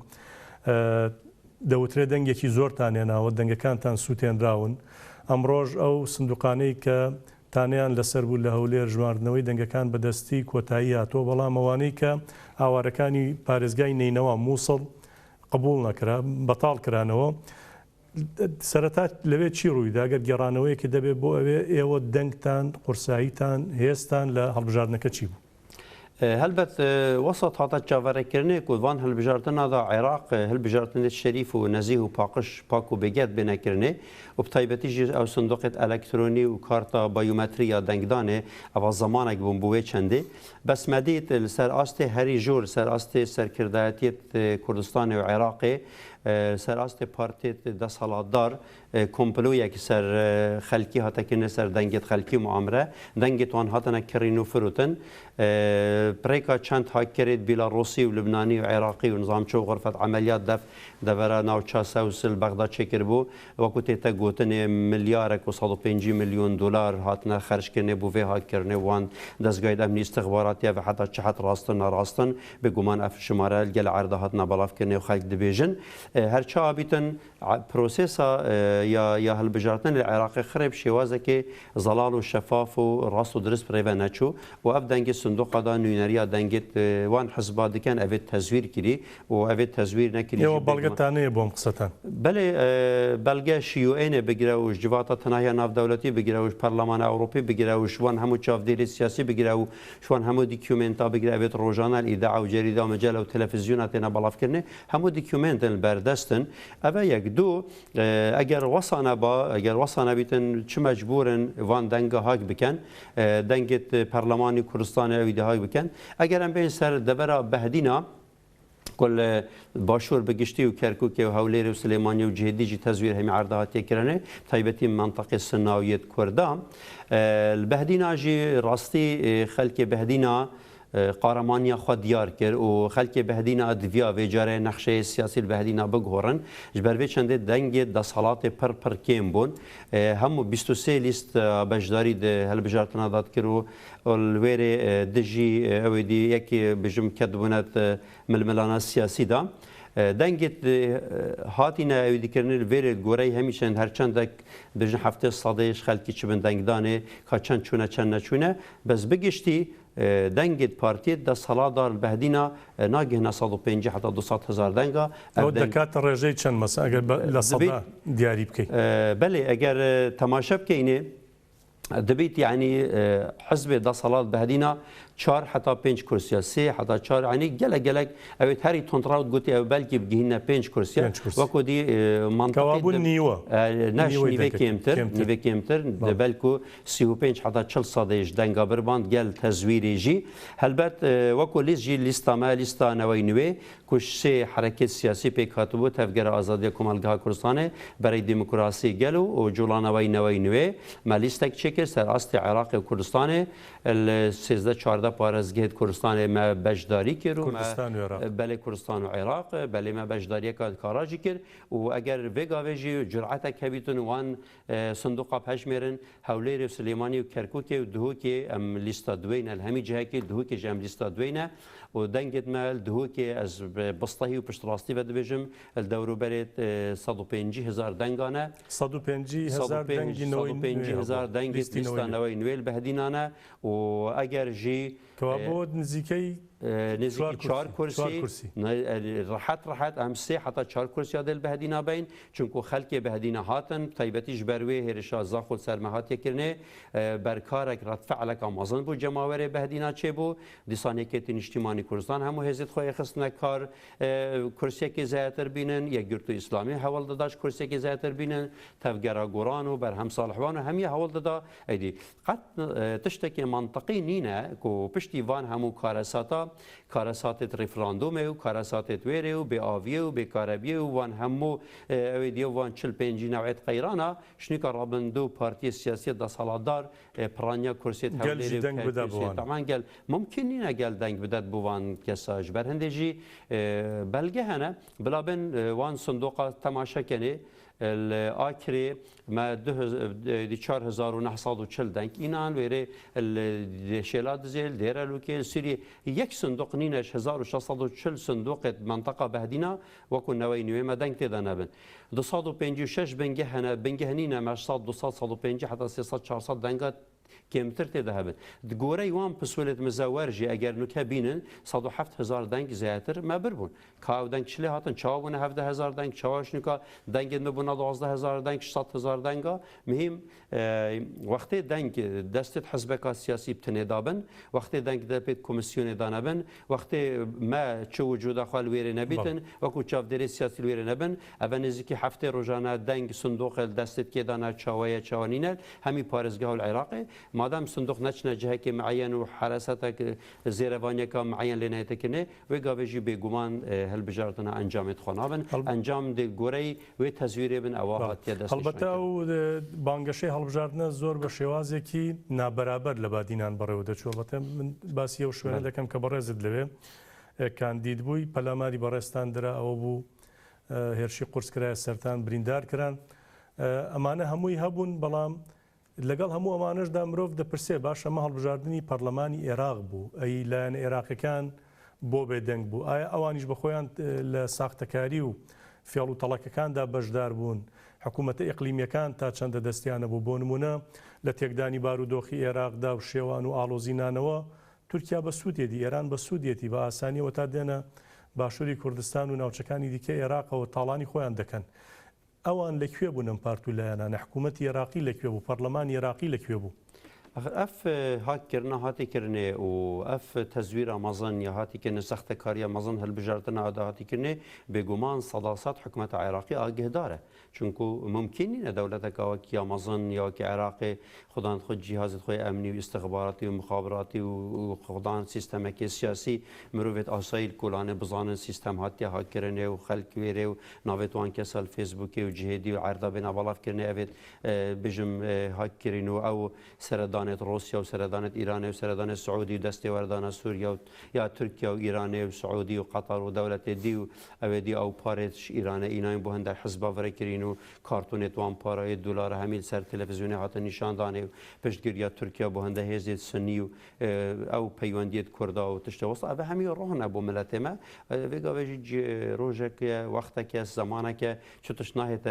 دەوترێت دەنگێکی زۆرتان هێناوە دەنگەکانتان سووتێنراون ئەمڕۆژ ئەو سندوقانەی کە تانیان لەسەر بوو لە هەولێر ژماردنەوەی دەنگەکان بەدەستی کۆتایی هاتۆ بەڵام ئەوانەی کە ئاوارەکانی پارێزگای نینەوە مووسڵ قبول نەکرا بەتاڵ کرانەوە سەرەتا لەوێ چی ڕوویدا گەر گێڕانەوەیەکی دەبێت بۆ ئەوێ ئێوە دەنگتان قورساییتان هێستان لە هەڵبژاردنەکە چی بوو؟ هەلبەت وەسەد هاتە چاوەڕێکردنێک و وان هەلبژاردننادا عێراق هەلبژاردنێت شەریف و نەزیه و پاقش پاک و بێگەت بێنەکردنێ و بتایبەتیژی ئەو سندوقێت ئەلەکترۆنی و کارتا بایومەتریا دەنگدانێ ئەوە زمانێک بوون بوێ چەندێ بەسمەدیت لەسەر ئاستێ هەری ژۆر سەر ئاستێ سەرکردایەتیت کوردستانی و عێراقێ سەر ئاستێ پارتێت دەسەڵاتدار کۆمپلۆیەکی سەر خەلکی هاتەکردنە سەر دەنگێت خەلکی معامرە دەنگێت وان هاتنە کڕین و فروتن پرێکا چەند هاکرێت بیلاڕۆسی و لبنانی و عێراقی و نظامچە و غرفەت عملیات دەبەرە ناوچە سەوسل بەغدا چێکرد بوو وەکو تێتە گوتنێ ملیارێک و 150 میلیۆن دلار هاتنە خەرشکردنێ بۆ vê هاتکردنێ وان دەستگای ئەمنی استخباراتیە بە حتا چەحەت ڕاستن ناڕاستن بێگومان ئەف شمارە گەل عەردە هاتنە بەڵافکردنێ و خەلک دەبێژن هەرچا بیتن پرۆسێسا یا هەلبژاردن لە عێراقی خرێب شێوازێکی زەڵال و شەفاف و ڕاست و درست پرێڤە نەچوو و ئەف دەنگی سندوقەدا نوێنەریە دەنگێت وان حزبا دکەن ئەوێت تەزویر کردی و ئەوێت تەزویر نەکردی ئێوە بەڵگەتانەیە بۆم قسەتان بەێ بەلگە شیوئێنێ بگرە و جواتە تەناهیا ناودەوڵەتی بگرە و پەرلەمانە ئەوروپی بگرە و شوان هەموو چاودێری سیاسی بگرە و شوان هەموو دیکیومنتا بگرە ئەوێت ڕۆژانە ئیدعا و جەریدا و مەجەلە و تەلەڤیزیۆنە تێنە بەڵافکردنێ هەموو دیکیومنتن بەردەستن ئەوە یەک دوو ئەگەر وەسانە بە ئەگەر وەسانە بیتن چ مەجبورن وان دەنگە هاک بکەن دەنگێت پەرلەمانی کوردستانی ئەوی دەهاک بکەن ئەگەر ئەم بین سەر دەبەرە بەهدینە کل باشور بگشتی و کرکوک و هەولێر و سلێمانی و جهێدیجی تەزویر هەمی عەردە هاتیەکردنێ تایبەتی منطقی سناویەت کووردا بەهدیناژی ڕاستی خەلکی بەهدینە قارەمانیا خوا دیار کرد و خەلکی بەهدینە ئەدڤیا وێجارە نەخشەیە سیاسی بەهدینە بگۆڕن ji ber vê çendê dengê desalatê pir kêm bûn hemû 23 lîst beşdarî di helbijartina dadkir û li wêrê dijî ew dî yekê bijim ketbûne milmilana siyasî da dengêt hatîne ew dikirinin vêrê gorey hemîşen her çendek bijin heftê sadê ji xelkî çibin dengdanê ka çend çûne çend neçûne bez bigiştî دەنگێت پارتیت دەسەڵاتدار بەهدینە ناگەهنە 150 حتا 200 هزار دەنگە ئەو دەکاتە ڕێژەی چەند مەسە ئەگەر لە سەدا دیاری بکەیت بەێ ئەگەر تەماشە بکەینێ دەبیت یعنی حزبێ دەسەڵات بەهدینە 4 حتا 5 کورسیا 3 حتا 4 عنی gelek evet هەری تۆنتراوت گوتی ئەو بەلکی بگەهینە 5 کورسیا وەکو دی منتەوابوون نیوە نەشنیوێ کێمتر بەلکو 35 حتا 40 سادەیش دەنگا برباند گەل تەزویرێژی هەلبەت وەکو لیزجی لیستامە لیستانەوەی نوێ کوش سێ حرەکەت سیاسی پێک هاتبوو تەفگەرە ئازادیە کۆمەلگا کوردستانê بەرەی دیموکراسی گەل و جوڵانەوەی نەوەی نوێ مەلیستێک چێکرد سەر ئاستی عێراقی و کوردستانê 13 پارێزگەهێت کوردستانê me beşdarî kir û belê Kurdistan û Iraq belê me beşdariyeka karajî kir û eger vê gavê jî cür'etek hebîtin wan sinduqa hejmêrin Hewlêrê û Silêmanî û Kerkûkê û Duhokê em lîsta duwê ne hemî cihekê Duhokê ji em lîsta duwê ne û dengêt me li Duhokê ez bistahî û piştrastî ve dibêjim li dewroberê 150 hezar denga ne 150 hezar dengî lîsta neweyî nûê li behedînan e û eger jî کەوا بۆ نزیکەی نزیکی 4 کورسی ڕحەت ئەم سێ حتا 4 کورسیا دل بەهدینا بین چونکو خەلکێ بەهدینا هاتن تایبەتیش بەروێ هێرشا زاخۆ سەرمەهاتیەکردنێ بەرکارێک ڕەتفعلەکە مەزن بوو جەماوەرێ بەهدینا چێ بوو دیسانێکێتی نیشتیمانی کوردستان هەموو هێزت خۆی خستنە کار کورسێکی زیاتر بینن یەکگرتو ئیسلامی هەوڵ دەداش کورسێکی زیاتر بینن تەفگەرا گۆڕان و بەرهەم ساڵحوان و هەمی هەوڵ دەدا ئەیدی قەت تشتێکی منطقی نینە و پشتی وان هەموو کارەساتا کارەساتێت ریفراندۆمێ و کارەساتێت وێرێ و بێئاویە و بێکارەبیە و وان هەموو ئەوێ دیە وان 45 ناوێت قەیرانە شنیکە ڕابندوو و پارتیە سیاسی دەسەڵاتدار پرانیا کورسێت گەلجی دەنگ بدە بوان تەمان گەل ممکن نینە گەل دەنگ بدەت بوان کەساش بەر هەندێژی بەلگە هەنە بلابن وان سندوقا تەماشەکەنێ الآكري ما 4940 دنك إنان ويري الشيلات زيل ديرا لوكيل سوري يك صندوق نينش 1640 صندوق منطقة بهدينا وكن نوي نوي ما دنك تدا نبن 256 بنجه هنينا مع 250 حتى 400 دنگات کمتر تێدا هەبن گۆرەی وان پسولێت مزەوەرژی ئەگەر نوکە بینن 170,000 دەنگ زیاتر مەبر بوون کاو دەنگ چلێ هاتن چاو بوونە 17,000 دەنگ چاواش نوکە دەنگێت ببوونە 12,000 دەنگ 100,000 دەنگە مهم وەختێ دەنگ دەستێت حزبێکا سیاسی بتنێدابن وەختێ دەنگ دەپێت کۆمیسیۆنێدا نەبن وەختێ مە چ وجودا خوا لێرە نەبیتن وەکو چاودێری سیاسی لێرە نەبن ئەvە نزیکی هەفتێ ڕۆژانە دەنگ سندوق دەستێت کێدانا چاوەیە چاوانینە هەمی پارێزگا و العێراقی مادام صندوق نچنه جهه که معین و حراسات زیروانی که معین لنهایت کنه و گاویجی بگمان هل بجارتنا انجامت خنابن انجام دی گوری و تزویر بن اواهات دست البته او بانگشه هل بجارتنا زور به شوازی کی نابرابر لبادینان برای وده چون البته من باسی و شوینه دکم که برای زد لبه کاندید بوی پلاماری برایستان دره او بو هرشی قرص کرای سرطان بریندار کرن امانه هموی هبون بلام لەگەڵ هەموو ئەمانشدا مرۆڤ دەپرسێ باش ئەمە هەڵبژاردننی پەرلەمانی عێراق بوو ئەی لایەن عێراقیەکان بۆ بێدەنگ بوو ئایا ئەوانیش بە خۆیان لە ساختەکاری و فێڵ و تەڵەکەکاندا بەشدار بوون حکوومەتە ئیقلیمیەکان تا چەندە دەستیانە بوو بۆ نمونە لە تێکدانی بارودۆخی عێراقدا و شێوان و ئاڵۆزینانەوە تورکیا بە سوودێتی ئێران بە سوودێتی بە ئاسانیەوە تا دێنە باشووری کوردستان و ناوچەکانی دیکە عێراقەوە تاڵانی خۆیان دەکەن ئەوان لەکوێ بوون ئەم پارت و لایەنانە حکوومەتی عێراقی لەکوێ بوو پەرلەمانی عێراقی لەکوێ بوو اف هاکرنا هاتی کرنه و اف تزویر مزن یا هاتی کنه سخت کاری مزن هل بجارتنا آده هاتی کرنه بگمان صداصت حکومت عراقی آگه داره چونکو ممکنی دولت که یا مزن یا که عراقی خودان خود جهازت خود امنی و استخباراتی و مخابراتی و خودان سیستم که سیاسی مروت آسایل کلانه بزانن سیستم هاتی هاک کرنه و خلق ویره و نویت وان کسال فیسبوکی و جهادی و عرضه بنا بالاف کرنه اوید بجم هاک کرینو او سردان روسيا وسردانة إيران وسردانة السعودي ودستي وردانة سوريا يا تركيا وإيران وسعودي وقطر ودولة دي أودي أو باريتش إيران إيناين بوهند حزب فريكرين وكارتونيت وان بارا $1 هميل سر تلفزيوني هات نشان داني بشتغير يا تركيا بوهند هزيت سني أو بيوانديت كردا وتشتوص أبا همي روحنا أبو ملاتما ويجا ويجي روجك وقتك زمانك شتش ناهية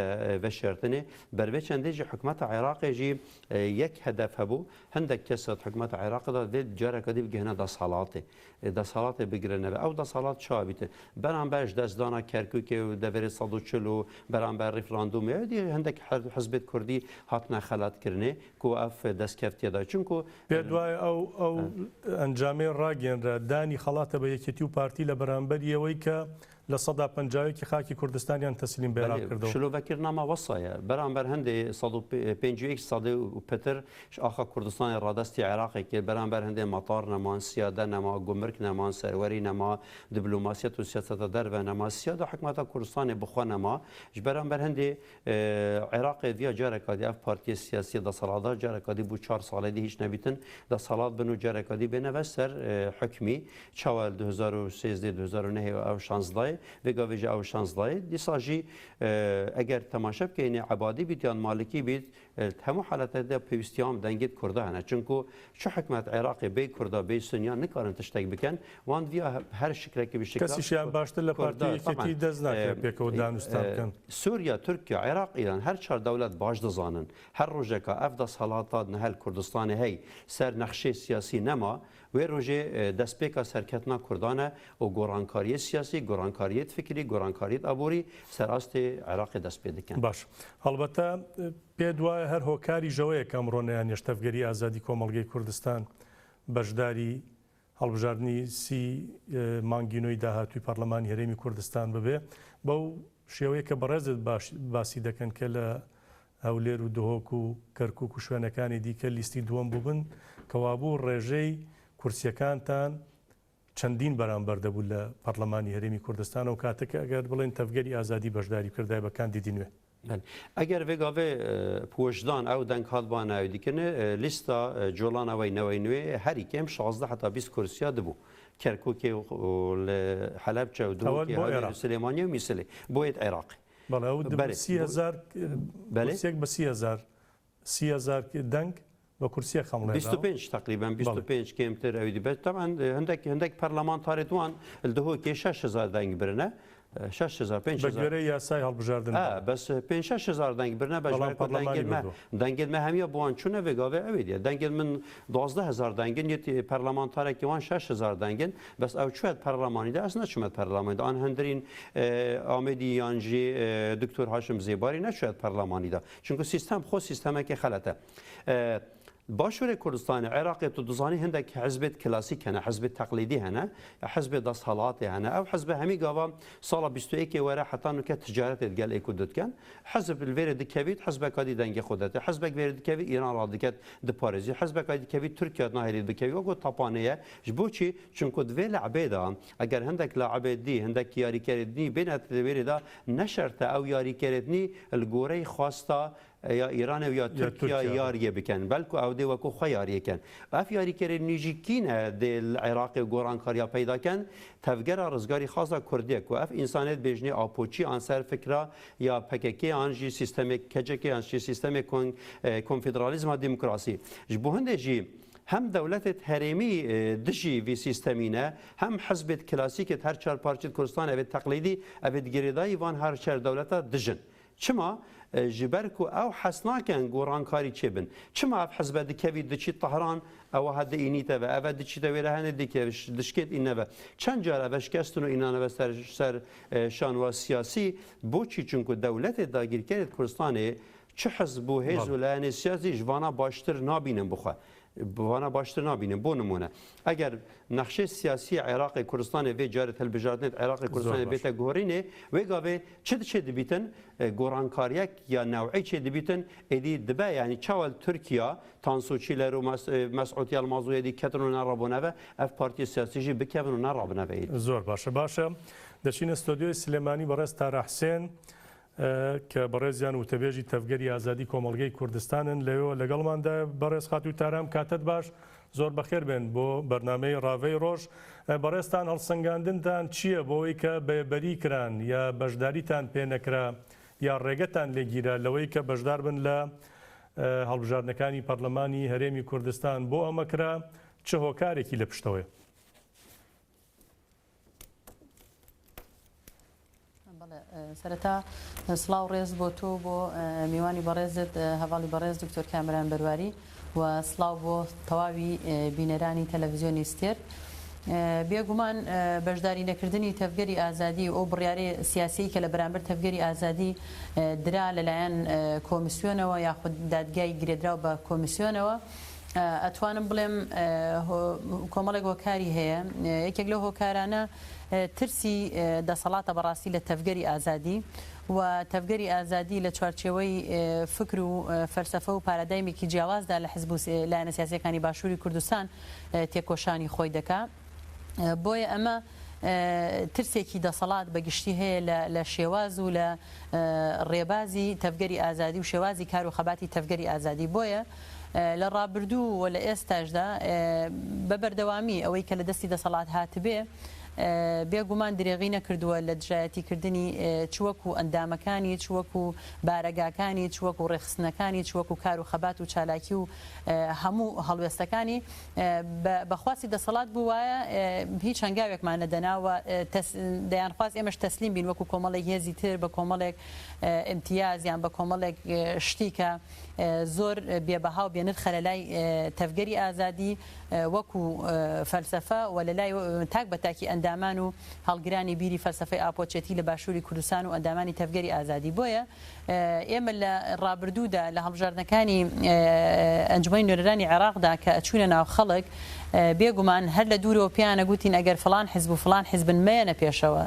وشرتني برويش عندي حكومة العراق يجي يك هدف هبو هندك كسرت حكومة العراق ده جارة كدي بجهنا ده صلاته بجرنا أو ده صلاة شابته برانبرش دزدانا كركوك ودفر صدوشلو برانبر ريفراندوم يدي هندك حزب كردي هاتنا خلات كرنه كو أف دست كفتي ده چونكو بدواي أو أنجامي راجين داني خلاته بيكتيو بارتي لبرانبريه ويكا لصدا پنجاوی که خاکی کردستانیان تسلیم بیراب کرده. شلو وکرنامه وصایه. برانبر هنده صدو 51 صدو پتر آخا کردستان رادستی عراقی که برانبر هنده مطار نمان سیاده نما گمرک نمان سروری نما دیپلماسیت و سیاست در و نما سیاده حکومت کردستان بخوا نما. برانبر هنده عراق ویا جارکادی اف پارتی سیاسی دسالادار جارکادی بو 4 ساله دی هیچ نبیتن دسالات بنو جارکادی بنوستر حکمی چوال 2013 2009 او 16 وگا ویژه او 16 دیساجی اگر تماشا بکنی عبادی بیت یا مالکی بیت هەموو حالەتەدا پێویستیام دەنگێت کووردا هەنە چونکو چ حکومت عێراقی بێ کووردا بێ سنیان نکارن تشتێک بکەن وان ویا هەر شکلێکی کەسیشیان باشتر لە پارتیەکێتی دەست ناکرێت پێکەوە دانوستان بکەن سووریا تورکیا عێراق ئیران هەر چهار دەولەت باش دەزانن هەر ڕۆژێکە ئەف دەسەڵاتات نهەل کوردستانی هەی سەر نەخشەی سیاسی نەما وێ ڕۆژێ دەستپێکە سەرکەتنا کوردانە و گۆڕانکاریە سیاسی گۆڕانکاریەت فکری گۆڕانکاریت ئابووری سەراستی عێراقی دەست پێ دەکەن باش هەڵبەتە پێ دوایە هەر هۆکاری ژەوەیە کەمڕۆنیان نێشتەفگەری ئازادی کۆمەڵگەی کوردستان بەشداری هەڵبژاردننی سی مانگینۆی داهاتوی پەرلەمانی هەرێمی کوردستان ببێ بەو شێوەیە کە بەڕێزت باسی دەکەن کە لە هەولێر و دهۆک و کەرکووک و شوێنەکانی دیکە لیستی دووەم بووبن کەوابوو ڕێژەی کورسیەکانتان چەندین بەرامبەر دەبوو لە پەرلەمانی هەرێمی کوردستان و کاتەکە ئەگەر بڵێن تەفگەری ئازادی بەشداری کردایبەکان دیدی نوێ ئەگەر vêgavê پۆشدان ew deng hatban ew dikin lîsta colana wê newê nûê herî kêm 16 heta 20 kursiya dibû Kerkûkê li Helepçe û Duhokê Silêmaniye û Mîsilê بۆ yê Iraqê بە 30,000 دەنگ بە کورسیە خەمڵێ 25 تقریبا 25 کێمتر ئەوی دیبێت تەمان هەندێک پەرلەمانتارێت وان دهۆکێ 6,000 دەنگ برنە 6,000 بەگوێرەی یاسای هەڵبژاردن بەس 5,000 دەنگ برنە دەنگێتمە هەمیە بۆوان چوونە vêgavê ئەوێ دیە دەنگێت من 12,000 دەنگن یەتی پەرلەمانتارێکی وان 6,000 دەنگن بەس ئەو چێت پەرلەمانیدا ئەس نەچمەت پەرلەمانیدا ئان هەندرین ئامێدی یانجی دکتۆر هاشم زێباری نەچێت پەرلەمانیدا چونکە سیستەم خۆ سیستەمێکی خەلەتە باشووری کوردستانی عێراقی تو دزانی هەندێک حزبێت کلاسیک هەنە حزبێت تەقلیدی هەنە حزبێت دەسەڵاتی هەنە ئەو حزب هەمی گاوا ساڵە 21 وەرە حتانکە تجارەتێت گەل ئێکو دەتکەن حزب لێرە دکەویت حزبەکەی دەنگی خودەتە حزبێک وێرە دکەوی ئیران ڕادکات دپارێزی حزبەکەی دکەوی تورکیا ناهێریت بکەوی وەگو تاپانەیە ji بۆچی چونکو دوێ لە عبێدا ئەگەر هەندێک لە عبێدی هەندێک یاریکردنی بێنێت لەوێرەدا نەشەرتە ئەو یاریکردنی گۆرەی خواستا یا ایران و یا ترکیه یاریه بکن بلکه او دی وکو خو یاریه کن اف یاری کردن نیجیکینه دل عراق و گورانکاریا پیدا کن تفگر رزگاری خاصه کردیه کو اف انسانیت بجنی آپوچی انصر فکره یا پککی انجی سیستم کجکی انجی سیستم کنفدرالیسم و دموکراسی جبهنده جی هم دولت هرمی دشی وی سیستمینه هم حزب کلاسیک هر چهار پارچه کردستان اوید تقلیدی اوید گریدای وان هر چهار دولت دژن چما جبركو او حسناكن گورانکاری چبن چما اف حزب دکوی دچی طهران او هد اینیته و او دچی دویرهن دیکه دشکت اینه و چند جار اشکستونو اینانه و سر شان و سیاسی بوچی چونکو دولت داگیر کرد کردستان چه حزب و حزب لعنی سیاسی جوانا باشتر نابینن بخوا بوانا باشتر نابینن بو نمونه اگر نقشه سیاسی عراق کردستان و جارت هلبجارتنت عراق کردستان بیت گورینه و گاوه چه دبیتن گورانکاریک یا نوعی چه دبیتن ادی دبا یعنی چاول ترکیه تانسوچیلر و مسعودی المازوی دی کتنو نرابونه و اف پارتی سیاسی جی بکونو نرابونه و زور باشه دشین استودیو سلیمانی برای تار حسین کە بەڕێزیان وتەبێژی تەفگەری ئازادی کۆمەڵگەی کوردستانن لەوێ لەگەڵماندا بەڕێز خات و تارام کاتت باش زۆر بەخێر بێن بۆ بەرنامەی ڕاوەی ڕۆژ بەڕێستان هەڵسەنگاندنتان چییە بۆەوەی کە بەبەری کران یا بەشداریتان پێ نەکرا یا ڕێگەتان لێگیرە لەوەی کە بەشدار بن لە هەڵبژاردنەکانی پەرلەمانی هەرێمی کوردستان بۆ ئەمەکرا چه هۆکارێکی لە پشتەوەی سەرەتا سڵاو ڕێز بۆ تۆ بۆ میوانی بەڕێزت هەواڵی بەڕێز دکتۆر کامران بەرواری و سڵاو بۆ تەواوی بینەرانی تەلەڤیزیۆنی ستێر بێگومان بەشداری نەکردنی تەفگەری ئازادی ئەو بڕیارەی سیاسی کە لە بەرامبەر تەفگەری ئازادی درا لەلایەن کۆمیسیۆنەوە یاخود دادگای گرێدراو بە کۆمیسیۆنەوە ئەتوانم بڵێم کۆمەڵێک هۆکاری هەیە یەکێک لەو هۆکارانە ترسی دەسەڵاتە بەڕاستی لە تەفگەری ئازادی و تەفگەری ئازادی لە چوارچێوەی فکر و فەرسەفە و پارادایمێکی جیاوازدا لە حزب و لایەنە سیاسیەکانی باشووری کوردستان تێکۆشانی خۆی دەکا بۆیە ئەمە ترسێکی دەسەڵات بەگشتی هەیە لە شێواز و لە ڕێبازی تەفگەری ئازادی و شێوازی کار و خەباتی تەفگەری ئازادی بۆیە لە ڕابردوو و لە ئێستاشدا بە بەردەوامی ئەوەی کە لە دەستی دەسەڵات هاتبێ بێگومان درێغی نەکردووە لە دژایەتیکردنی چوەکو ئەندامەکانی چوەکو بارەگاکانی چوەکو ڕێخستنەکانی چوەکو کار و خەبات و چالاکی و هەموو هەڵوێستەکانی بەخواستی دەسەڵات بوو وایە هیچ هەنگاوێکمان نەدەناوە دەیانخواست ئێمەش تەسلیم بین وەکو کۆمەڵێک هێزی تر بە کۆمەڵێک ئیمتیاز یان بە کۆمەڵێک شتیکە زۆر بێبەها و بێنرخە لە لای تەفگەری ئازادی وەکو فەلسەفە و لە لای تاک بە تاکی ئەندامان و هەڵگرانی بیری فەلسەفەی ئاپۆچێتی لە باشووری کوردستان و ئەندامانی تەفگەری ئازادی بۆیە ئێمە لە ڕابردوودا لە هەڵبژاردنەکانی ئەنجومەی نوێنەرانی عێراقدا کە ئەچوونە ناو خەڵک بێگومان هەر لە دوورەوە پیانە گوتین ئەگەر فلان حیزب و فلان حیزبن مەیەنە پێشەوە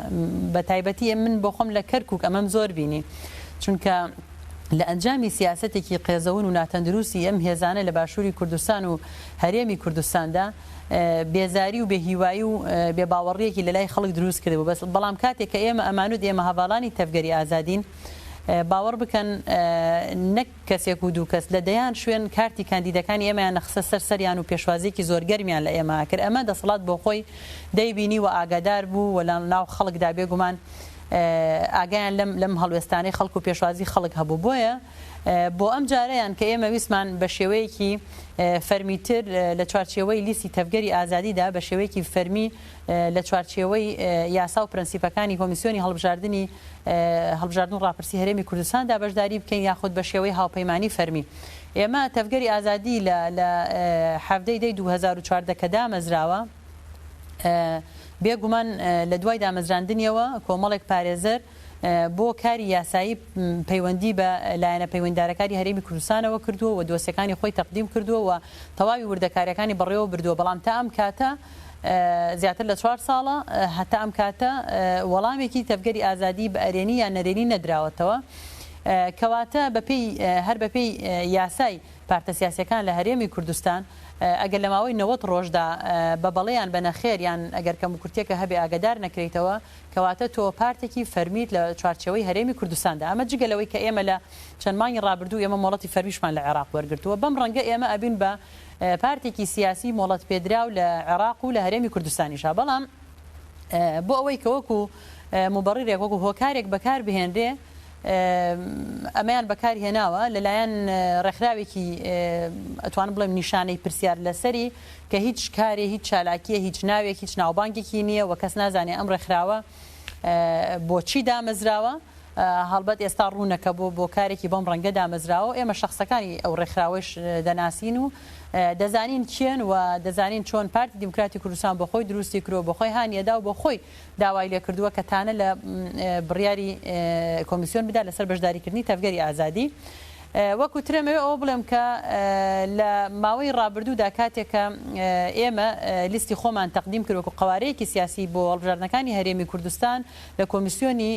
بە تایبەتی من بۆ خۆم لە کەرکووک ئەمەم زۆر بینی چونکە لە ئەنجامی سیاسەتێکی قێزەون و ناتەندروستی ئەم هێزانە لە باشووری کوردستان و هەرێمی کوردستاندا بێزاری و بێهیوایی و بێباوەڕیەکی لە لای خەڵک دروست کردبوو بەڵام کاتێک کە ئێمە ئەمانوت ئێمە هەواڵانی تەفگەری ئازادین باوەڕ بکەن نەک کەسێک و دوو کەس لە دەیان شوێن کارتی کاندیدەکانی ئێمەیان نەخسە سەر سەریان و پێشوازێکی زۆر گەرمیان لە ئێمە کرد ئەمە دەسەڵات بۆ خۆی دەیبینی و ئاگادار بوو و لە ناو خەڵکدا بێگومان ئاگایان لەم هەڵوێستانەی خەڵک و پێشوازی خەڵک هەبوو بۆیە بۆ ئەم جارەیان کە ئێمە ویسمان بە شێوەیەکی فەرمیتر لە چوارچێوەی لیستی تەفگەری ئازادیدا بە شێوەیەکی فەرمی لە چوارچێوەی یاسا و پرەنسیپەکانی کۆمیسیۆنی هەڵبژاردن و ڕاپرسی هەرێمی کوردستاندا بەشداری بکەین یاخود بە شێوەی هاوپەیمانی فەرمی ئێمە تەفگەری ئازادی لە حەڤدەی دەی 2014 کە دامەزراوە بێگومان لە دوای دامەزراندنیەوە کۆمەڵێک پارێزەر بۆ کاری یاسایی پەیوەندی بە لایەنە پەیوەنددارەکانی هەرێمی کوردستانەوە کردووە و دۆسیەکانی خۆی تەقدیم کردووە و تەواوی وردەکاریەکانی بەڕێوە بردووە بەڵام تا ئەم کاتە زیاتر لە 4 ساڵە هەتا ئەم کاتە وەڵامێکی تەفگەری ئازادی بە ئەرێنی یان نەرێنی نەدراوەتەوە کەواتە هەر بەپێی یاسای پارتە سیاسیەکان لە هەرێمی کوردستان ئەگەر لە ماوەی 90 ڕۆژدا بە بەڵێیان بە نەخێریان ئەگەر کەم و کورتێکە هەبێ ئاگدار نەکرێتەوە کەواتە تۆ پارتێکی فەرمیت لە چوارچەوەی هەرێمی کوردستاندا ئەمە جگەلەوەی کە ئێمە لە چەند مانگی ڕابردوو ئێمە مۆڵەتی فەرمیشمان لە عێراق وەرگرتووە بەم ڕەنگە ئێمە ئەبین بە پارتێکی سیاسی مۆڵەت پێدراو لە عێراق و لە هەرێمی کوردستانیشا بەڵام بۆ ئەوەی کە وەکو مبەڕیرێک وەکو هۆکارێک بەکار بهێنرێ ئەمەیان بەکاری هێناوە لەلایەن ڕێکخراوێکی ئەتوانم بڵێم نیشانەی پرسیار لەسەری کە هیچ کارێ هیچ چالاکیە هیچ ناوێک هیچ ناوبانگێکی نییە و کەس نازانێ ئەم ڕێکخراوە بۆچی دامەزراوە هەڵبەت ئێستا ڕوونەکە بۆ کارێکی بۆم ڕەنگە دامەزراوە ئێمە شخصەکانی ئەو ڕێکخراوەش دەناسین و دەزانین چێن و دەزانین چۆن پارتی دیموکراتی کوردستان بۆ خۆی دروستی کرۆ بۆ خۆی هانیەدا و بۆ خۆی داوای لێ کردووە کە تانە لە بڕیاری کۆمیسیۆن بدا لەسەر بەشداریکردنی تەفگەری ئازادی وەکو ترەمەوێ ئەوە بڵێم کە لە ماوەی ڕابردوودا کاتێکە ئێمە لیستی خۆمان تەقدیم کرد وەکو قوارەیەکی سیاسی بۆ هەڵبژاردنەکانی هەرێمی کوردستان لە کۆمیسیۆنی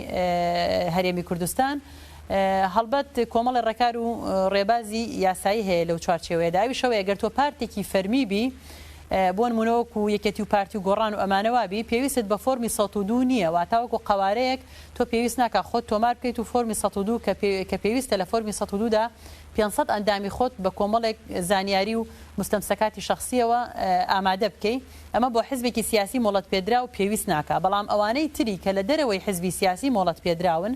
هەرێمی کوردستان هەڵبەت کۆمەڵی ڕێکار و ڕێبازی یاسایی هەیە لەو چوارچێوەیەدا ئەوی شەوەیە گەر تۆ پارتێکی فەرمی بی بۆ نمونەوەکو یەکێتی و پارتی و گۆڕان و ئەمانەوابی پێویست بە فۆرمی 102 نییە واتاوەکو قوارەیەک تۆ پێویست ناکە خۆت تۆمار بکەیت و فۆرمی 102 کە پێویستە لە فۆرمی 102دا 500 ئەندامی خۆت بە کۆمەڵێک زانیاری و مستەمسەکاتی شخصیەوە ئامادە بکەیت ئەمە بۆ حزبێکی سیاسی مۆڵەت پێدرا و پێویست ناکە بەڵام ئەوانەی تری کە لە دەرەوەی حزبی سیاسی مۆڵەت پێدراون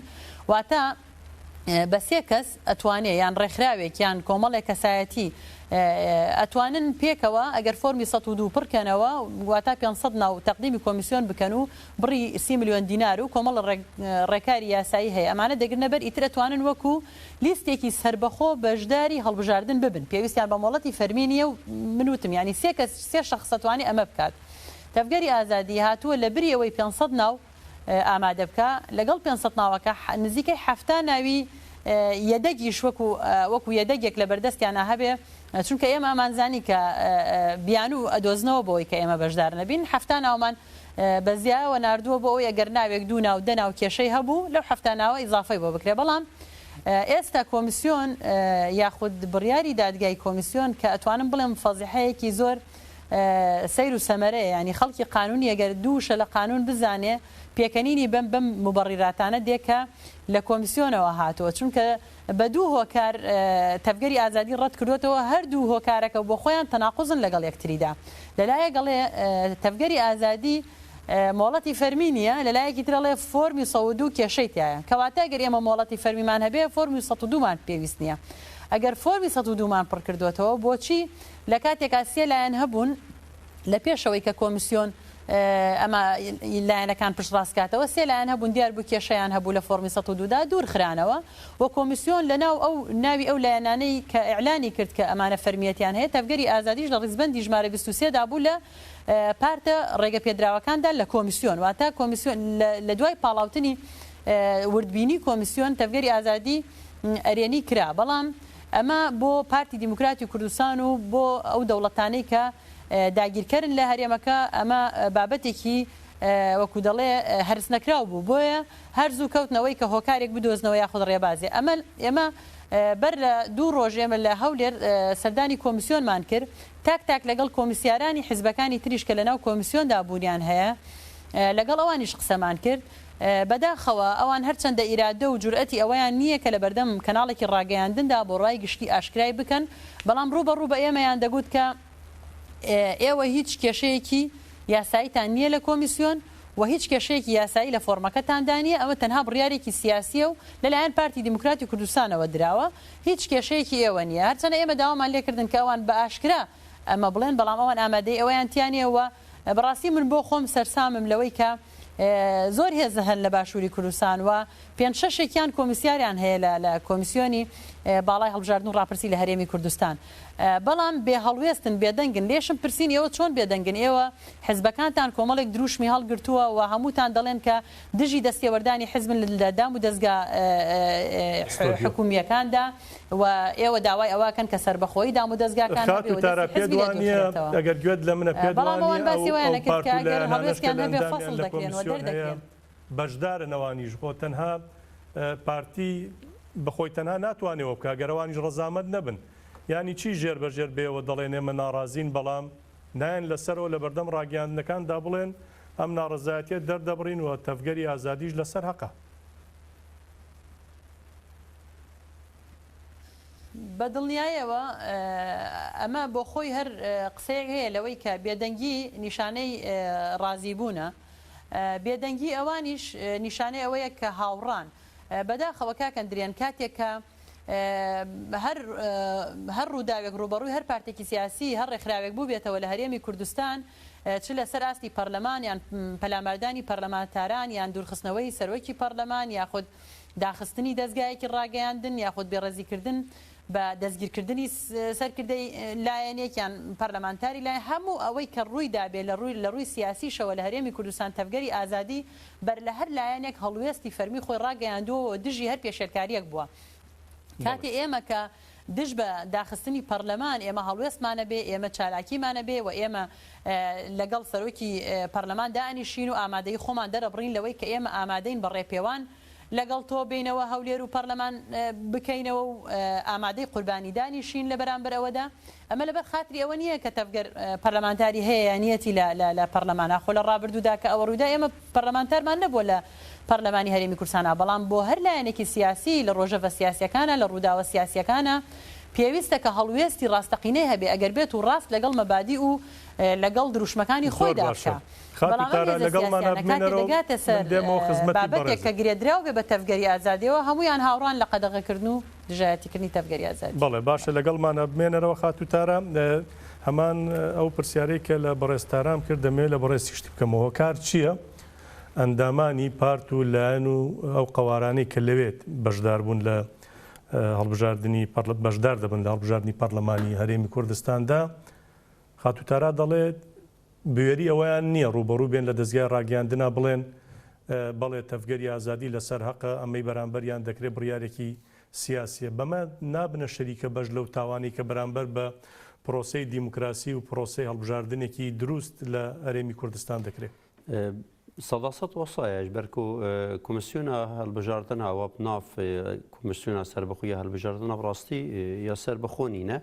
واتە بە سێ کەس ئەتوانێ یان ڕێکخراوێک یان کۆمەڵێک کەسایەتی ئەتوانن پێکەوە ئەگەر فۆرمی 102 پڕکەنەوە واتە 500 ناو تەقدیمی کۆمیسیۆن بکەن و بڕی 30 میلیۆن دینار و کۆمەڵ ڕێکاری یاسایی هەیە ئەمانە دەگرنە بەر ئیتر ئەتوانن وەکو لیستێکی سربەخۆ بەشداری هەڵبژاردن ببن پێویستیان بە مۆڵەتی فەرمی نیە و من وتم ینی سێ شەخص ئەتوانێ ئەمە بکات تەفگەری ئازادی هاتووە لە بری ئەوەی 500 ناو ئامادە بکە لەگەڵ 500 ناوەکە نزیکەی 7 ناوی یەدەگیش وەکو یەدەگێک لە بەردەستیانە هەبێ چونکە ئێمە ئامانزانی کە بیان و ئەدۆزنەوە بۆی کە ئێمە بەشدار نەبین 7 ناومان بەزیایەوە نردووە بۆ ئەوی ئەگەر ناوێک دوو ناو دە ناو کێشەی هەبوو لەو 7 ناوە ئیزافەی بۆ بکرێ بەڵام ئێستا کۆمیسیۆن یاخود بڕیاری دادگای کۆمیسیۆن کە ئەتوانم بڵێم فەزیحەیەکی زۆر سیر و سەمەرەیە ینی خەڵکی قانونی ئەگەر دووشە لە قانون بزانێ پێکەنینی بەم مبەڕیراتانە دێکە لە کۆمیسیۆنەوە هاتووە چونکە بە دوو هۆکار تەفگەری ئازادی ڕەت کردوێتەوە هەردوو هۆکارەکە بۆ خۆیان تەناقوزن لەگەڵ یەکتریدا لەلایە گەڵێ تەفگەری ئازادی مۆڵەتی فەرمی نیە لەلایەکی ترەڵێ فۆرمی 102 کێشەی تایە کەواتە ئەگەر ئێمە مۆڵەتی فەرمیمان هەبێ فۆرمی 102مان پێویست نییە ئەگەر فۆرمی 102مان پڕ کردوێتەوە بۆچی لە کاتێکا سێ لایەن هەبوون لە پێشەوەی کە کۆمیسیۆن ئەمە لایەنەکان پشتڕاستکاتەوە سێ لایەن هەبوون دیار بوو کێشەیان هەبوو لە فۆرمی 102دا دوور خرانەوە و کۆمیسیۆن لە ناو ئەو ناوی ئەو لایەنانەی کە ئیعلانی کرد کە ئەمانە فەرمیەتیان هەیە تەفگەری ئازادیش لە ڕیزبەندی ژمارە 23دا بوو لە پارتە ڕێگە پێدراوەکاندا لە کۆمیسیۆن واتە کۆمیسیۆن لە دوای پاڵاوتنی وردبینی کۆمیسیۆن تەفگەری ئازادی ئەرێنی کرا بەڵام ئەمە بۆ پارتی دیموکراتی کوردستان و بۆ ئەو دەوڵەتانەی کە داگیرکردن لە هەرێمەکە ئەمە بابەتێکی وەکو دەڵێ هەرس نەکراو بوو بۆیە هەرزوو کەوتنەوەی کە هۆکارێک بدۆزنەوە یاخود ڕێبازێ ئەمە بەر لە دوو ڕۆژ ئێمە لە هەولێر سەردانی کۆمیسیۆنمان کرد تاک لەگەڵ کۆمیسیارانی حیزبەکانی تریش کە لەناو کۆمیسیۆندا بوونیان هەیە لەگەڵ ئەوانیش قسەمان کرد بەداخەوە ئەوان هەرچەندە ئیرادە و جورئەتی ئەویان نییە کە لە بەردەم کەناڵێکی ڕاگەیاندندا بۆ ڕای گشتی ئاشکرای بکەن بەڵام ڕوبەڕوو بە ئێمەیان دەگوت کە ئێوە هیچ کێشەیەکی یاساییتان نییە لە کۆمیسیۆن و هیچ کێشەیەکی یاسایی لە فۆرمەکەتاندا نیە ئەوە تەنها بڕیارێکی سیاسیە و لەلایەن پارتی دیموکراتی کوردستانەوە دراوە هیچ کێشەیەکی ئێوە نییە هەرچەنە ئێمە داوامان لێکردن کە ئەوان بە ئاشکرا ئەمە بڵێن بەڵام ئەوان ئامادەی ئەوەیان تیانەوە بەڕاستی من بۆ خۆم سەرسامم لەوەی کە زۆر هێزە هەن لە باشووری کوردستان و 5-6 کۆمیسیاریان هەیە لە کۆمیسیۆنی باڵای هەڵبژاردن و ڕاپرسی لە هەرێمی کوردستان بەڵام بێ هەڵوێستن بێدەنگن لێشم پرسین ئێوە چۆن بێدەنگن ئێوە حزبەکانتان کۆمەڵێک دروشمی هەڵگرتووە و هەمووتان دەڵێن کە دژی دەستێوەردانی حزبن لە دام و دەستگا حکومیەکاندا و ئێوە داوای ئەوەکەن کە سەربەخۆیی دام و دەستگاکان ئەگەر گوێت لە منە بەڵام باسیوانە کرد کە ئەگەر هەڵوێستیان هەبێ فەسڵ دەکرێنەوە دەردەکرێن بەشدارنەوانیش بۆ تەنها پارتی بەخۆی تەنها ناتوانێەوە بکە گەرەوانیش ڕەزامەت نەبن ینی چی ژێر بەژێر بێەوە دەڵێن ئێمە ناڕازین بەڵام نایەن لەسەرەوە لە بەردەم ڕاگەاندنەکاندا بڵێن ئەم ناڕزایەتێت دەردەبڕین و تەفگەری ئازادیش لەسەر حەقە بە دڵنیایەوە ئەمە بۆ خۆی هەر قسەیەک هەیە لەوەی کە بێدەنگی نیشانەی ڕازیبوونە بێدەنگی ئەوانیش نیشانەی ئەوەیە کە هاوڕان بەداخەوە کاکەندریان کاتێک کە هەر ڕووداوێک ڕوبەڕووی هەر پارتێکی سیاسی هەر ڕێکخراوێک بوو بێتەوە لە هەرێمی کوردستان چ لەسەر ئاستی پەرلەمان یان پەلاماردانی پەرلەمانتاران یان دوورخستنەوەی سەرۆکی پەرلەمان یاخود داخستنی دەستگایەکی ڕاگەیاندن یاخود بێڕێزیکردن بە دەستگیرکردنی سەرکردەی لایەنێکیان پەرلەمانتاری لای هەموو ئەوەی کە ڕووی دابێ لە ڕووی سیاسیشەوە لە هەرێمی کوردستان تەفگەری ئازادی بەر لە هەر لایەنێک هەڵوێستی فەرمی خۆی ڕاگەیاندووە دژی هەر پێشێرکاریەک بووە کاتی ئێمە کە دژ بە داخستنی پەرلەمان ئێمە هەڵوێستمانە بێ ئێمە چالاکیمانە بێ و ئێمە لەگەڵ سەرۆکی پەرلەمان دانیشین و ئامادەی خۆمان دەرەبڕین لەوەی کە ئێمە ئامادەین بە ڕێپێوان لەگەڵ تۆ بینەوە هەولێر و پەرلەمان بکەینەوە و ئامادەی قوربانی دانیشین لە بەرامبەر ئەوەدا ئەمە لەبەر خاتری ئەوە نییە کە تەفگەر پەرلەمانتاری هەیە نیەتی لە پەرلەمانە خۆ لە ڕابردوودا کە ئەوە ڕوویدا ئێمە پەرلەمانتارمان نەبووە لە پەرلەمانی هەرێمی کوردستانە بەڵام بۆ هەر لایەنێکی سیاسی لە ڕۆژەڤە سیاسیەکانە لە ڕووداوە سیاسیەکانە پێویستە کە هەڵوێستی ڕاستەقینەی هەبێ ئەگەر بێت و ڕاست لەگەڵ مەبادی و لەگەڵ دروشمەکانی خۆیدا بکە دەگاتە سەر بابەتێک کە گرێدراو بێ بە تەفگەری ئازادیەوە هەمویان هاوڕان لە قەدەغەکردن و دژایەتیکردنی تەفگەری ئازادی بەڵێ باشە لەگەڵمانە بمێنەرەوە خاتوتارە هەمان ئەو پرسیارەی کە لە بەڕێستارام کرد دەمێت لە بەڕێستی شتی بکەمەوە کار چییە؟ ئەندامانی پارت و لایەن و ئەو قەوارانەی کە لەوێت بەشدار بوون لە هەڵبژاردننی بەشدار دەبن لە هەڵبژاردننی پەرلەمانی هەرێمی کوردستاندا خاتوتارا دەڵێت بوێری ئەویان نییە ڕوبەڕوو بێن لە دەستگای ڕاگەاندنا بڵێن بەڵێ تەفگەری ئازادی لەسەر حەقە ئەمەی بەرامبەریان دەکرێت بڕیارێکی سیاسیە بەمە نابنە شەریکە بەش لەو تاوانی کە بەرامبەر بە پرۆسەی دیموکراسی و پرۆسەی هەڵبژاردنێکی دروست لە هەرێمی کوردستان دەکرێت. سەداسەد وەسایەش بەرکو کۆمیسیۆنە هەڵبژاردنە وە ناف کۆمیسیۆنە سەربەخۆیە هەڵبژاردنە ڕاستی یا سەربەخۆنینە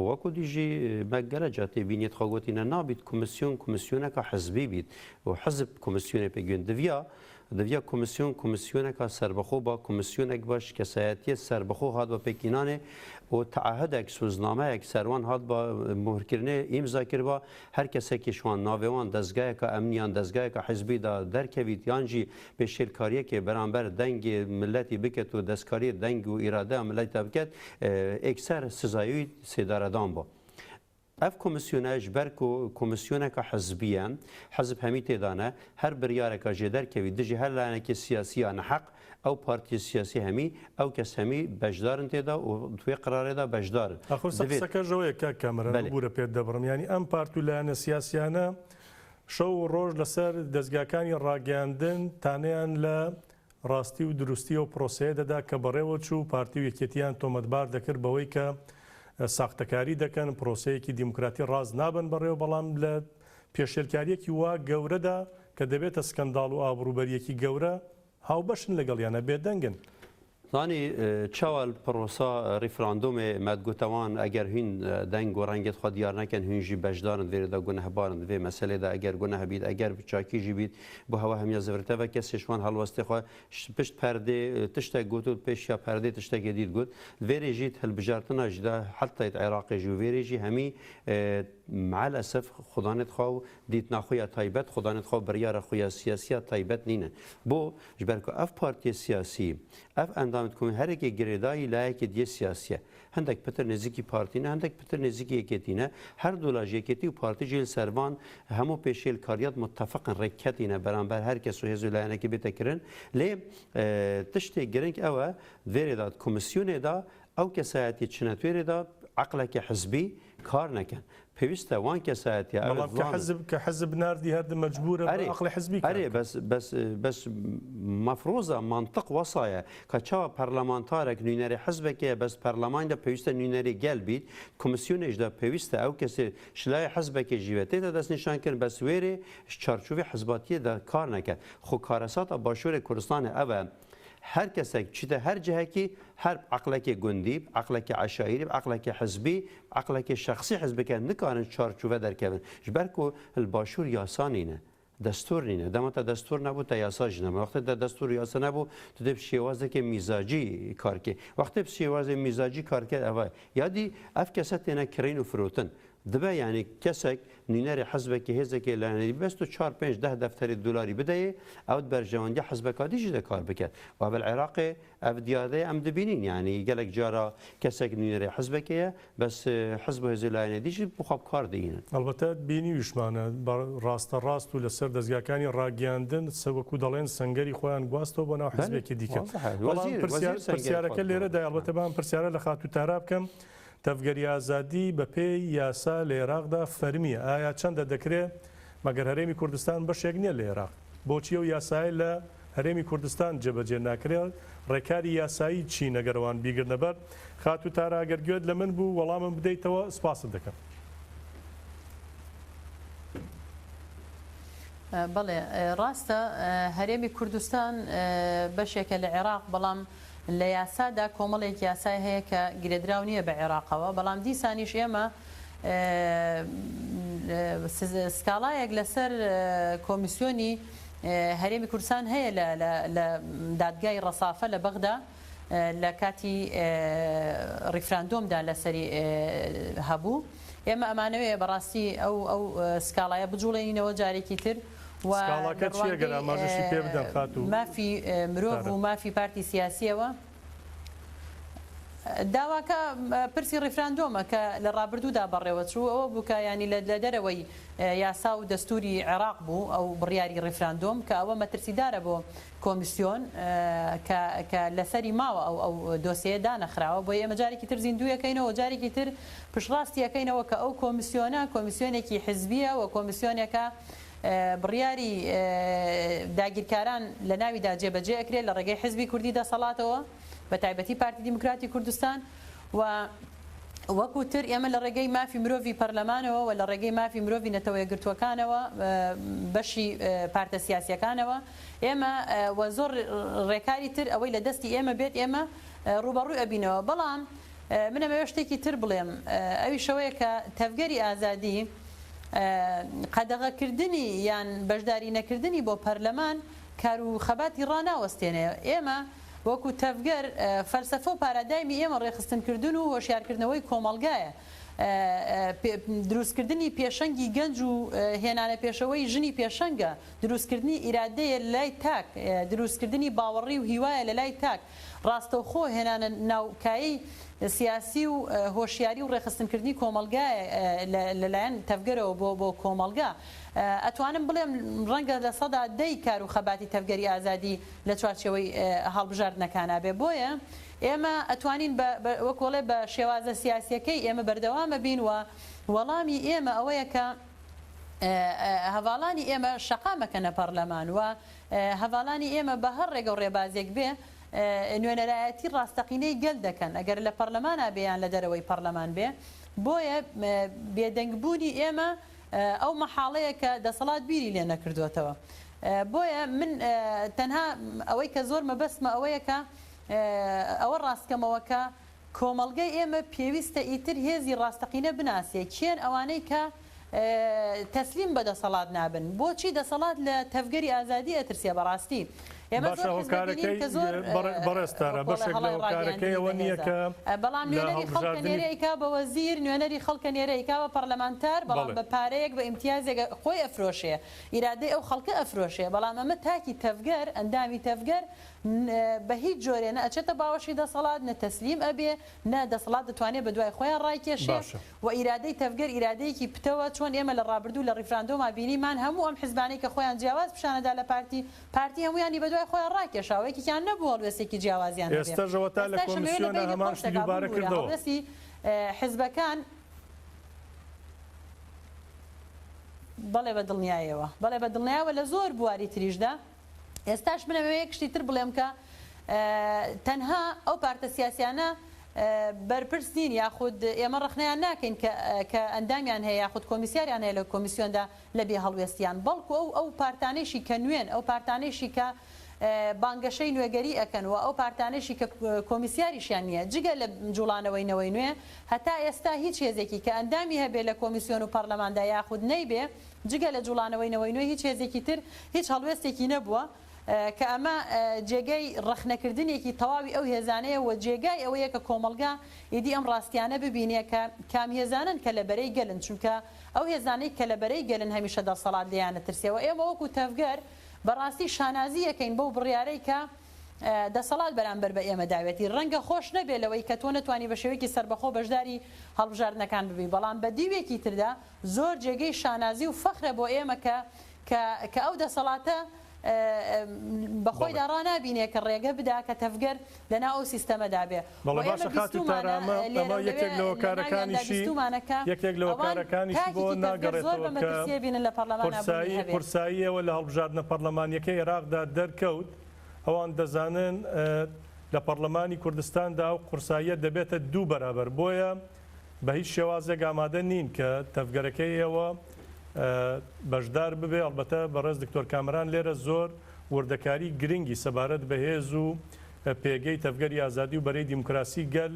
وەکو دیژی مەگەرەجا تێبینێت خۆگوتینە نابیت کۆمیسیۆنەکە حزبی بیت و حزب کۆمیسیۆنە پێگوێن دەویە دویا کمیسیون که سربخو با کمیسیون باش کسایتی سربخو هات با پکینانه و تعهد یک سوزنامه یک سروان هات با مهرکرنه امضا کرد با هر کسی که شوان ناوان دستگاه که امنیان دستگاه که حزبی دا درکوید یانجی به شیرکاریه که برانبر دنگ ملتی بکت و دستکاری دنگ و اراده ملتی بکت اکثر سزایی سیداردان با اف کمیسیونش برکو کمیسیونه که حزبیه حزب همیت دانه هر بریاره که جدر کوید دجی هر لعنه که سیاسی آن حق او پارتی سیاسی همی او کس همی بجدارن تیدا و توی قراره دا بجدارن اخو سکه جوی که کامرا بوره پید دبرم یعنی ام پارتی لعنه سیاسیانه شو روز لسر دزگاکانی راگاندن تانیان ل راستی و درستی و پروسه دا که بره چو پارتی و یکیتیان تومتبار دکر بوی که ساختەکاری دەکەن پرۆسەیەکی دیموکراتی ڕاز نابن بەڕێوە بەڵام لە پێشێلکاریەکی وا گەورەدا کە دەبێتە سکەنداڵ و ئابروبەریەکی گەورە هاوبەشن لەگەڵیانە بێدەنگن. زانی چاوال پروسا ریفراندوم مدگوتوان اگر هین دنگ و رنگت خود دیار نکن هینجی بجدارند ویر دا گناه بارند وی مسئله دا اگر گناه بید اگر چاکی جی بید بو هوا همیا زورته و کسی شوان حلواسته خواه پشت پرده تشتا گوتو پیش یا پرده تشتا گدید گوت ویری جید هل بجارتنا جدا حتی عراقی جو ویری جی همی مع الاسف خدانت خو دیت نخویا تایبت خدانت خو بریار خویا سیاسی تایبت نینه بو جبرکو اف پارتی سیاسی اف اندامت کنی هر کی گریدایی لایک دی سیاسیه هندک پتر نزدیکی پارتی نه هندک پتر نزدیکی یکتی نه هر دولاج یکتی و پارتی جیل سروان همو پیشیل کاریات متفقن رکتی نه برانبر هر کس و هزو لایه کی بتکرن لی تشتی گرنگ اوه ویری داد کمیسیون دا او کسایتی چنتویری دا عقلك حزبي كار نكن بيست وان كساتي كحزب ناردي هذا مجبور عقل حزبي اري بس مفروضه منطق وصايا كتشا برلمانتارك نينري حزبك بس برلمان ده بيست نينري قلبي كوميسيون اجدا بيست او كس شلاي حزبك جيوتي ده دس نشان كن بس ويري چارچوبي حزباتي ده كار نكن خو كارسات باشور كردستان اول هر کسی چیده هر جهه کی هر عقلك گندی عقلك عشایری عقلك حزبی عقلك شخصی حزب که نکارن چارچوبه در کبن جبرکو الباشور یاسانینه دستور نینه دم تا دستور نبود تا یاساج نم وقتی تا دستور یاسا نبود تو دب شیوازه که میزاجی کار که وقتی شیوازه میزاجی کار که اول یادی اف کسات اینا کرین و فروتن دبا يعني كسك نيناري حزبك هزك لاني بس تو 4 5 10 دفتر دولاري بدايه او برجوانجا حزبك هادي جدا كار بكات وبالعراق افدياده ام دبينين يعني قالك جارا كسك نيناري حزبك بس حزب هزلاني ديجي بخاب كار دين البته بيني وشمانه راست ولسر دزگاکانی راگیاندن سوکو دالن سنگری خوان گواستو بنا حزبك ديك والله پرسیارک ليره دا البته بام پرسیاره لخاتو تراب کم تفگری آزادی به پی یاسا لعراقدا فرمیه آیا چند دکره مگر هرمی کردستان بشک نیه لعراق بۆچی و یاسای لە هەرێمی کوردستان جێبەجێ ناکرێت ڕێکاری یاسایی چی نەگەڕەوان بیگرنە بەر خات و تارا ئەگەر گوێت لە من بوو وەڵامم بدەیتەوە سپاست دەکەم. بەڵێ ڕاستە هەرێمی کوردستان بەشێکە لە عێراق بەڵام لە یاسادا کۆمەڵێک یاسای هەیە کە گرێدراو نییە بە عێراقەوە بەڵام دیسانیش ئێمە سکاڵایەک لەسەر کۆمیسیۆنی هەرێمی کوردستان هەیە لە دادگای ڕەسافە لە بەغدا لە کاتی ریفراندۆمدا لەسەری هەبوو ئێمە ئەمانەوەیە بەڕاستی ئەو سکاڵایە بجوڵێنینەوە جارێکی تر مافی مرۆڤ و مافی پارتی سیاسیەوە داواکە پرسی ڕیفراندۆمە کە لە ڕابردوودا بەڕێوە چوو ئەوە بووکە ینی لە دەرەوەی یاسا و دەستوری عێراق بوو ئەو بڕیاری ڕیفراندۆم کە ئەوە مەترسیدارە بۆ کۆمیسیۆن کە لەسەری ماوە ئەو دۆسیە دانەخراوە بۆ ئێمە جارێکی تر زیندوویەکەینەوە جارێکی تر پشڕاستیەکەینەوە کە ئەو کۆمیسیۆنە کۆمیسیۆنێکی حزبیە و کۆمیسیۆنێکە بڕیاری داگیرکاران لە ناویدا جێبەجێ ئەکرێت لە ڕێگەی حزبی کوردی دەسەڵاتەوە بە تایبەتی پارتی دیموکراتی کوردستان و وەکوتر ئێمە لە ڕێگەی مافی مرۆڤی پەرلەمانەوە و لە ڕێگەی مافی مرۆڤی نەتەوە یەکگرتووەکانەوە بەشی پارتە سیاسیەکانەوە ئێمە و زۆر ڕێکاری تر ئەوەی لە دەستی ئێمە بێت ئێمە ڕوبەڕووی ئەبینەوە بەڵام منەمەوێ شتێکی تر بڵێم ئەوی شەوەیە کە تەفگەری ئازادی قەدەغەکردنی یان بەشداری نەکردنی بۆ پەرلەمان کار و خەباتی ڕناوەستێنێ ئێمە وەکو تەفگەر فەلسەفە و پارادایمی ئێمە ڕێخستنکردن و هۆشیارکردنەوەی کۆمەلگایە دروستکردنی پێشەنگی گەنج و هێنانە پێشەوەی ژنی پێشەنگە دروستکردنی ئیرادەیە لای تاک دروستکردنی باوەڕی و هیوایە لە لای تاک ڕاستەوخۆ هێنانە ناوکایی سیاسی و هۆشیاری و ڕێخستنکردنی کۆمەلگایە لەلایەن تەفگەرەوە بۆ کۆمەلگا ئەتوانم بڵێم ڕەنگە لە سەدا دەی کار و خەباتی تەفگەری ئازادی لە چوارچێوەی هەڵبژاردنەکانە بێ بۆیە ئێمە ئەتوانین وەکۆڵێ بە شێوازە سیاسیەکەی ئێمە بەردەوامە بین و وەڵامی ئێمە ئەوەیە کە هەواڵانی ئێمە شەقامەکەنە پەرلەمان و هەواڵانی ئێمە بە هەر ڕێگە و ڕێبازێک بێ نوێنەرایەتی ڕاستەقینەی گەل دەکەن ئەگەر لە پەرلەمانە بێیان لە دەرەوەی پەرلەمان بێ بۆیە بێدەنگبوونی ئێمە ئەو مەحاڵەیە کە دەسەڵات بیری لێ نەکردوێتەوە بۆیە من تەنها ئەوەی کە زۆر مەبەستمە ئەوەیە کە ئەوە ڕاستکەمەوەکە کۆمەلگەی ئێمە پێویستە ئیتر هێزی ڕاستەقینە بناسیێ کێن ئەوانەی کە تەسلیم بە دەسەڵات نابن بۆچی دەسەڵات لە تەفگەری ئازادی ئەترسێ بەڕاستی باشە هۆکارەکەی بەڕێستارە بەشێک لە هۆکارەکەیەوە نییە کە بەڵام نوێنەری خەڵکە نێرەیکا بە وەزیر نوێنەری خەڵکە نێرەیکا بە پەرلەمانتار بەڵام بە پارەیەک بە ئیمتیازێک خۆی ئەفرۆشێ ئیرادەی ئەو خەڵکە ئەفرۆشێ بەڵام ئەمە تاکی تەفگەر ئەندامی تەفگەر بە هیچ جۆرێ نە ئەچێتە باوەشی دەسەڵات نە تەسلیم ئەبێ نە دەسەڵات دەتوانێت بە دوای خۆیان ڕایکێشێ و ئیرادەی تەفگەر ئیرادەیەکی پتەوە چۆن ئێمە لە ڕابردوو لە ڕیفراندۆما بینیمان هەموو ئەم حیزبانەی کە خۆیان جیاواز پیشانەدا لە پارتی هەمویانی بە دوای خۆیان ڕاکێشاوەیەکیان نەبووە هەڵوێستێکی جیاوازیان ئێستاژەوە تا لە کۆمیسیۆنە هەمان شتی دووبارە کردەوە حیزبەکان بەڵێ بە دڵنیایەوە بەڵێ بە دڵنیایەوە لە زۆر بواری تریشدا ئێستاش منەوەیە کشتی تر بڵێم کە تەنها ئەو پارتە سیاسیانە بەرپرس نین یاخود ئێمە ڕخنیان ناکەین کە ئەندامیان هەیە یاخود کۆمیسیاریان هەیە لە کۆمیسیۆندا لە بێ هەڵوێستیان بەڵکو ئەو پارتانێشی کە نوێن ئەو پارتانێشی کە بانگەشەی نوێگەری ئەکەن و ئەو پارتانێشی کە کۆمیسیاریشیان نییە جگە لە جوڵانەوەی نەوەی نوێ هەتا ئێستا هیچ هێزێکی کە ئەندامی هەبێ لە کۆمیسیۆن و پەرلەماندا یاخود نەیبێ جگە لە جوڵانەوەی نەوەی نوێ هیچ هێزێکی تر هیچ هەڵوێستێکی نەبووە کە ئەمە جێگەی ڕەخنەکردنێکی تەواوی ئەو هێزانەیە و جێگای ئەوەیە کە کۆمەلگا ئیدی ئەم ڕاستیانە ببینێ کە کام هێزانن کە لە بەرەی گەلن چونکە ئەو هێزانەی کە لە بەرەی گەلن هەمیشە دەسەڵات لیانە ترسێەوە ئێمە وەکو تەفگەر بەڕاستی شانازی یەکەین بەو بڕیارەی کە دەسەڵات بەرامبەر بە ئێمە داوێتی ڕەنگە خۆش نەبێ لەوەی کە تۆ نەتوانی بە شێوەیەکی سربەخۆ بەشداری هەڵبژاردنەکان ببی بەڵام بە دیوێکی تردا زۆر جێگەی شانازی و فەخرە بۆ ئێمە کە ئەو دەسەڵاتە بەخۆی داڕا نبینێ کە ڕێگە بدا کە تەفگەر لەناو ئەو سیستەمەدا بێ یەکێک لەوە کارەکانیشی بۆ ناگەڕێتەوە قورساییەوە لە هەڵبژاردنە پەرلەمانیەکەی عێراقدا دەرکەوت ئەوان دەزانن لە پەرلەمانی کوردستاندا و قورساییە دەبێتە 2 بەرابەر بۆیە بە هیچ شێوازێک ئامادە نین کە تەفگەرەکەی ئێوە بەشدار ببێ ئەلبەتە بەڕێز دکتۆر کامران لێرە زۆر وردەکاری گرنگی سەبارەت بەهێز و پێگەی تەفگەری ئازادی و بەرەی دیموکراسی گەل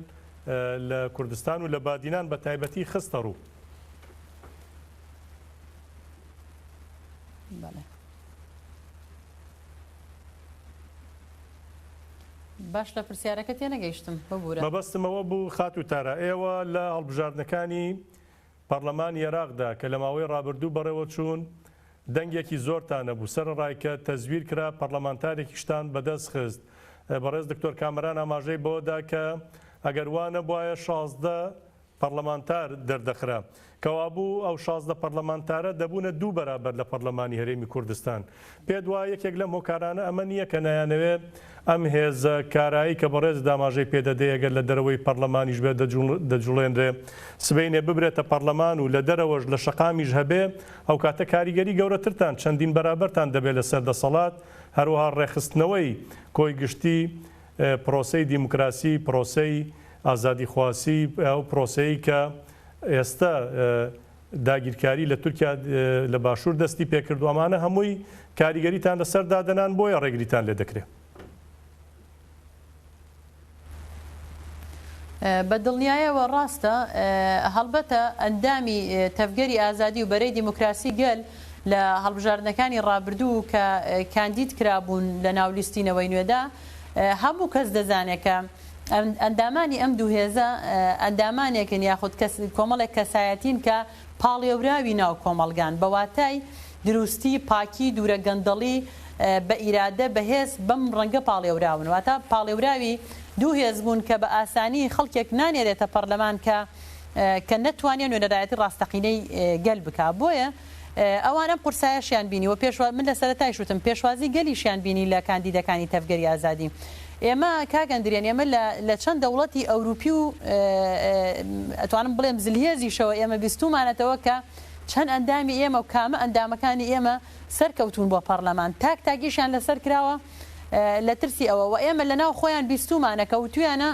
لە کوردستان و لە بادینان بە تایبەتی خستە ڕوو. باش لە پرسیارەکە تێنەگەیشتم مەبەستمەوە بوو خات و تارە ئێوە لە هەڵبژاردنەکانی پەرلەمانی عێراقدا کە لە ماوەی ڕابردوو بەڕێوە چوون دەنگێکی زۆرتانە بوو سەرڕایکە تەزویر کرا پەرلەمانتارێکیشتان بەدەست خست بەڕێز دکتۆر کامران ئاماژەی بۆدا کە ئەگەر وانە بواە 16 پەرلەمانتار دەردەخرا کەوا بوو ئەو 16 پەرلەمانتارە دەبوونە 2 بەرابەر لە پەرلەمانی هەرێمی کوردستان پێ دوای یەکێک لەم هۆکارانە ئەمە نییە کە نایانەوێت ئەم هێزە کارایی کە بەڕێز داماژەی پێدەدەی ئەگەر لە دەرەوەی پەرلەمانیش بێت دەجوڵێنرێ سبەینێ ببرێتە پەرلەمان و لە دەرەوەش لە شەقامیش هەبێ ئەو کاتە کاریگەری گەورەترتان چەندین بەرابەرتان دەبێت لە سەردەسەڵات هەروەها ڕێخستنەوەی کۆی گشتی پرۆسەی دیموکراسی پرۆسەی ئازادی خواسی ئەو پرۆسەی کە ئێستا داگیرکاری لە تورکیا لە باشوور دەستی پێکردو ئەمانە هەمووی کاریگەریتان لەسەر دادەنان بۆیە ڕێگریتان لێ دەکرێت. بە دڵنیایەوە ڕاستە هەڵبەتە ئەندامی تەفگەری ئازادی و بەرەی دیموکراسی گەل لە هەڵبژاردنەکانی ڕابردوو کە کاندید کرابوون لە ناولیستینەوەی نوێدا هەموو کەس دەزانێت کە ئەندامانی ئەم دوو هێزە ئەندامانێکن یاخود کۆمەڵێک کەسایەتین کە پاڵێوراوی ناو کۆمەڵگان بەواتای دروستی پاکی دوورە گەندەڵی بە ئیرادە بەهێز بەم ڕەنگە پاڵێوراون واتە پاڵێوراوی دوو هێز بوون کە بە ئاسانی خەڵکێک نانێرێتە پەرلەمان کە نەتوانێت نوێنەرایەتی ڕاستەقینەی گەل بکە بۆیە ئەوان ئەم قورسایشیان بینیوە من لە سەرەتای شوتم پێشوازی گەلیشیان بینی لە کاندیدەکانی تەفگەری ئازادی ئێمە کاگەندرێن ئێمە لە چەند دەوڵەتی ئەوروپی و ئەتوانم بڵێم زلهێزیشەوە ئێمە بیستومانەتەوە کە چەند ئەندامی ئێمە و کامە ئەندامەکانی ئێمە سەرکەوتون بۆ پەرلەمان تاکیشان لەسەر کراوە لە ترسی ئەوە و ئێمە لە ناو خۆیان بیستومانەکە و تویانە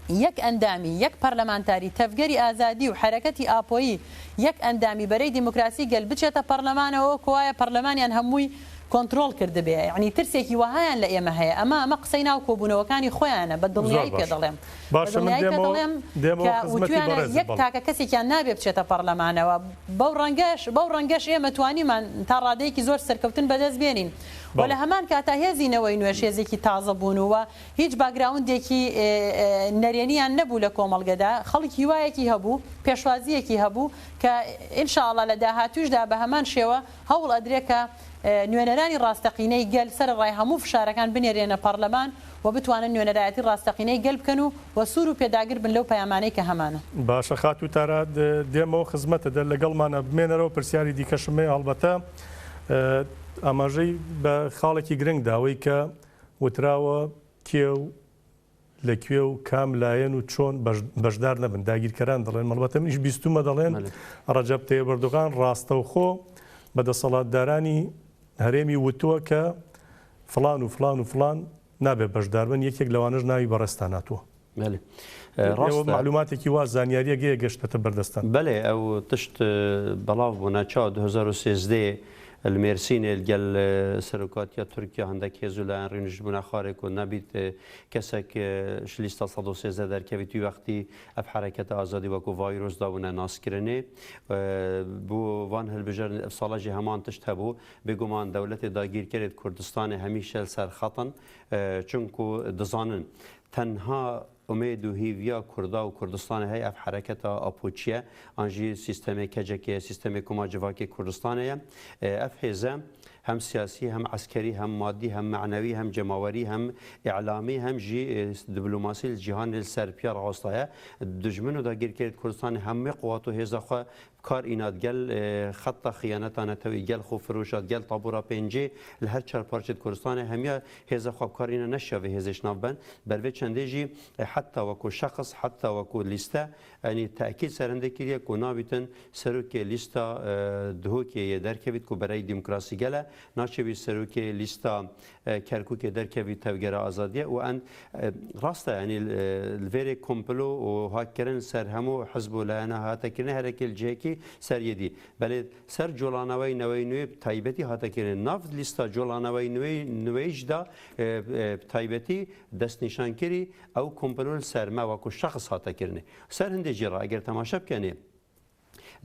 یەک ئەندامی یەک پەرلەمانتاری تەفگەری ئازادی و حرەکەتی ئاپۆیی یەک ئەندامی بەرەی دیموکراسی گەل بچێتە پەرلەمانەوە کۆوایە پەرلەمانیان هەمووی کۆنتترۆل کردبێ یعنی ترسێکی وهایان لە ئێمە هەیە ئەمە قسەی ناو کۆبوونەوەکانی خۆیانە بە دڵنیایی پێ دەڵێم یەک تاکە کەسێکیان نابێ بچێتە پەرلەمانەوە بەو ڕەنگەش ئێمە توانیمان تا ڕادەیەکی زۆر سەرکەوتن بەدەست بێنین و لە هەمان کاتا هێزینەوەی نوێش هێزێکی تازە بوونەوە هیچ باگراوندێکی نەرێنیان نەبوو لە کۆمەڵگەدا خەڵکی وایەکی هەبوو پێشوازیەکی هەبوو کە ئینشاءڵڵا لە داهاتوشدا بە هەمان شێوە هەوڵ ئەدرێکە نوێنەرانی ڕاستەقینەی گەل سەر ڕای هەموو فشارەکان بنێرێنە پەرلەمان و بتوانن نوێنەرایەتی ڕاستەقینەی گەل بکەن و سوور و پێداگر بن لەو پەیامانەی کە هەمانە باشە خات و تارا دێمەوە خزمەتەدا لەگەڵمانە بمێنەرەوە پرسیاری دیکەشمێ هەڵبەتە ئاماژەی بە خاڵێکی گرنگ داوەی کە وتراوە کێو لەکوێ و کام لایەن و چۆن بەشدار نەبن داگیرکەران دەڵێن مەڵبەتە منیش بیستومە دەڵێن ڕەجەب تەیب ئەردۆغان ڕاستەوخۆ بەدەسەڵاتدارانی هەرێمی وتووە کە فلان و فلان و فلان نابێت بەشدار بن یەکێک لەوانش ناوی بەڕێستان هاتووە معلوماتێکی وا زانیاریە گەیە گەشتێتە بەردەستان بەێ ئەو تشت بەڵاو بوونا 2013 المێرسینێ گەل سەرۆکاتیە تورکیا هەندێک هێز و لایەن ڕێنژبوونا خارێک و نەبیت کەسێک لیستە 113 دەرکەوی توی وەختی ئەف حرەکەتە ئازادی وەکو ڤایرۆسدا بوونە ناسکردنێ بۆ وان هەلبژەر ساڵەژی هەمان تشت هەبوو بێگومان دەولەتی داگیرکرێت کوردستانی هەمیشە سەر خەتن چونکو دەزانن تەنها ئومێد و هیڤیا کوردا و کوردستانی هەیە ئەف حرەکەتە ئاپۆچیە ئەنژی سیستەمێک کەجێکەیە سیستەمێک کۆماجڤاکی کوردستانەیە ئەف هێزە هم سیاسی هم عسکری هم مادی هم معنوی هم جماوری هم اعلامی هم جی دیپلماسی جهان السرپیا راستایه دشمن و داگیر کرد کردستان همه قوات و هزا خو کار اینات گل خط خیانتانه توی گل خو فروشات گل طابورا پنجی لهر چهار پارچه کردستان همیا هزا خو کار اینا نشوه هزش نابن بروی چنده جی حتی وکو شخص حتی وکو لیسته یعنی تأکید سرنده کریه کو نابیتن سروک لیستا دهوکی درکوید کو برای دموکراسی گله ناچوی سروک لیستا کرکوک درکوید توگره آزادیه و ان راسته یعنی الوری کمپلو و هاکرن سر همو حزب لاینا هاتکرنه هرکل جهکی سر یدی بله سر جولانوی نوی نوی تایبتی هاتکرنه نافت لیستا جولانوی نویج دا تایبتی دست نشان کری او کمپلو سر ما وکو شخص هاتکرنه سر هنده جرا اگر تماشا بکنه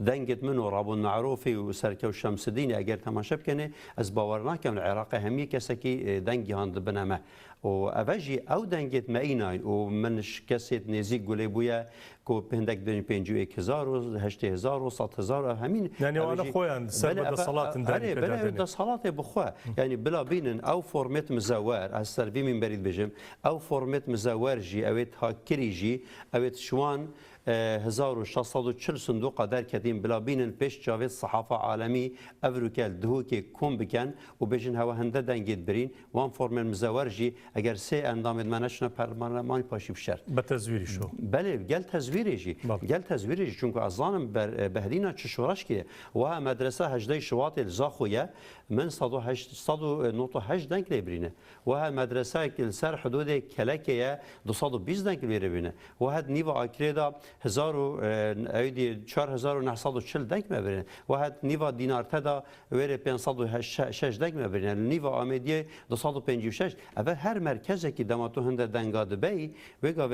دنگت من و رابون معروفی و سرکو شمس الدین اگر تماشا بکنه از باور نکم العراق همی کسی که دنگی هاند بنامه و اوجی او دنگت معینای و منش کسی نزیک گلی بویا کو هندک دنی 51000 و 8000 و 100000 همین یعنی وانا خویان سبب صلات دنی بلا صلات بخوا یعنی بلا بینن او فرمت مزوار از سروی من برید بجم او فرمت مزوار جی اوت هاکری جی اوت شوان 1640 صندوق در کدیم بلا بینن پیش جاوید صحافه عالمی افریقا دهو که کم بکن و بجن هوا هنده دنگید برین وان فرم مزور جی اگر سه اندام منشنا پارلمان پاشی بشر به تزویری شو بله گل تزویری جی گل تزویری جی چون که ازانم بهدینا چشورش که و مدرسه 18 شوات الزاخویه من 108 دنگ لیبرینه و مدرسه که سر حدود کلکیه 220 دنگ لیبرینه و هد نیو آکریدا 4940 دنگ میبرن و هد نیو دینار تدا وری 506 دنگ میبرن نیو آمدی 256 اول هر مرکزی که دماتو هنده دنگاد بی وگا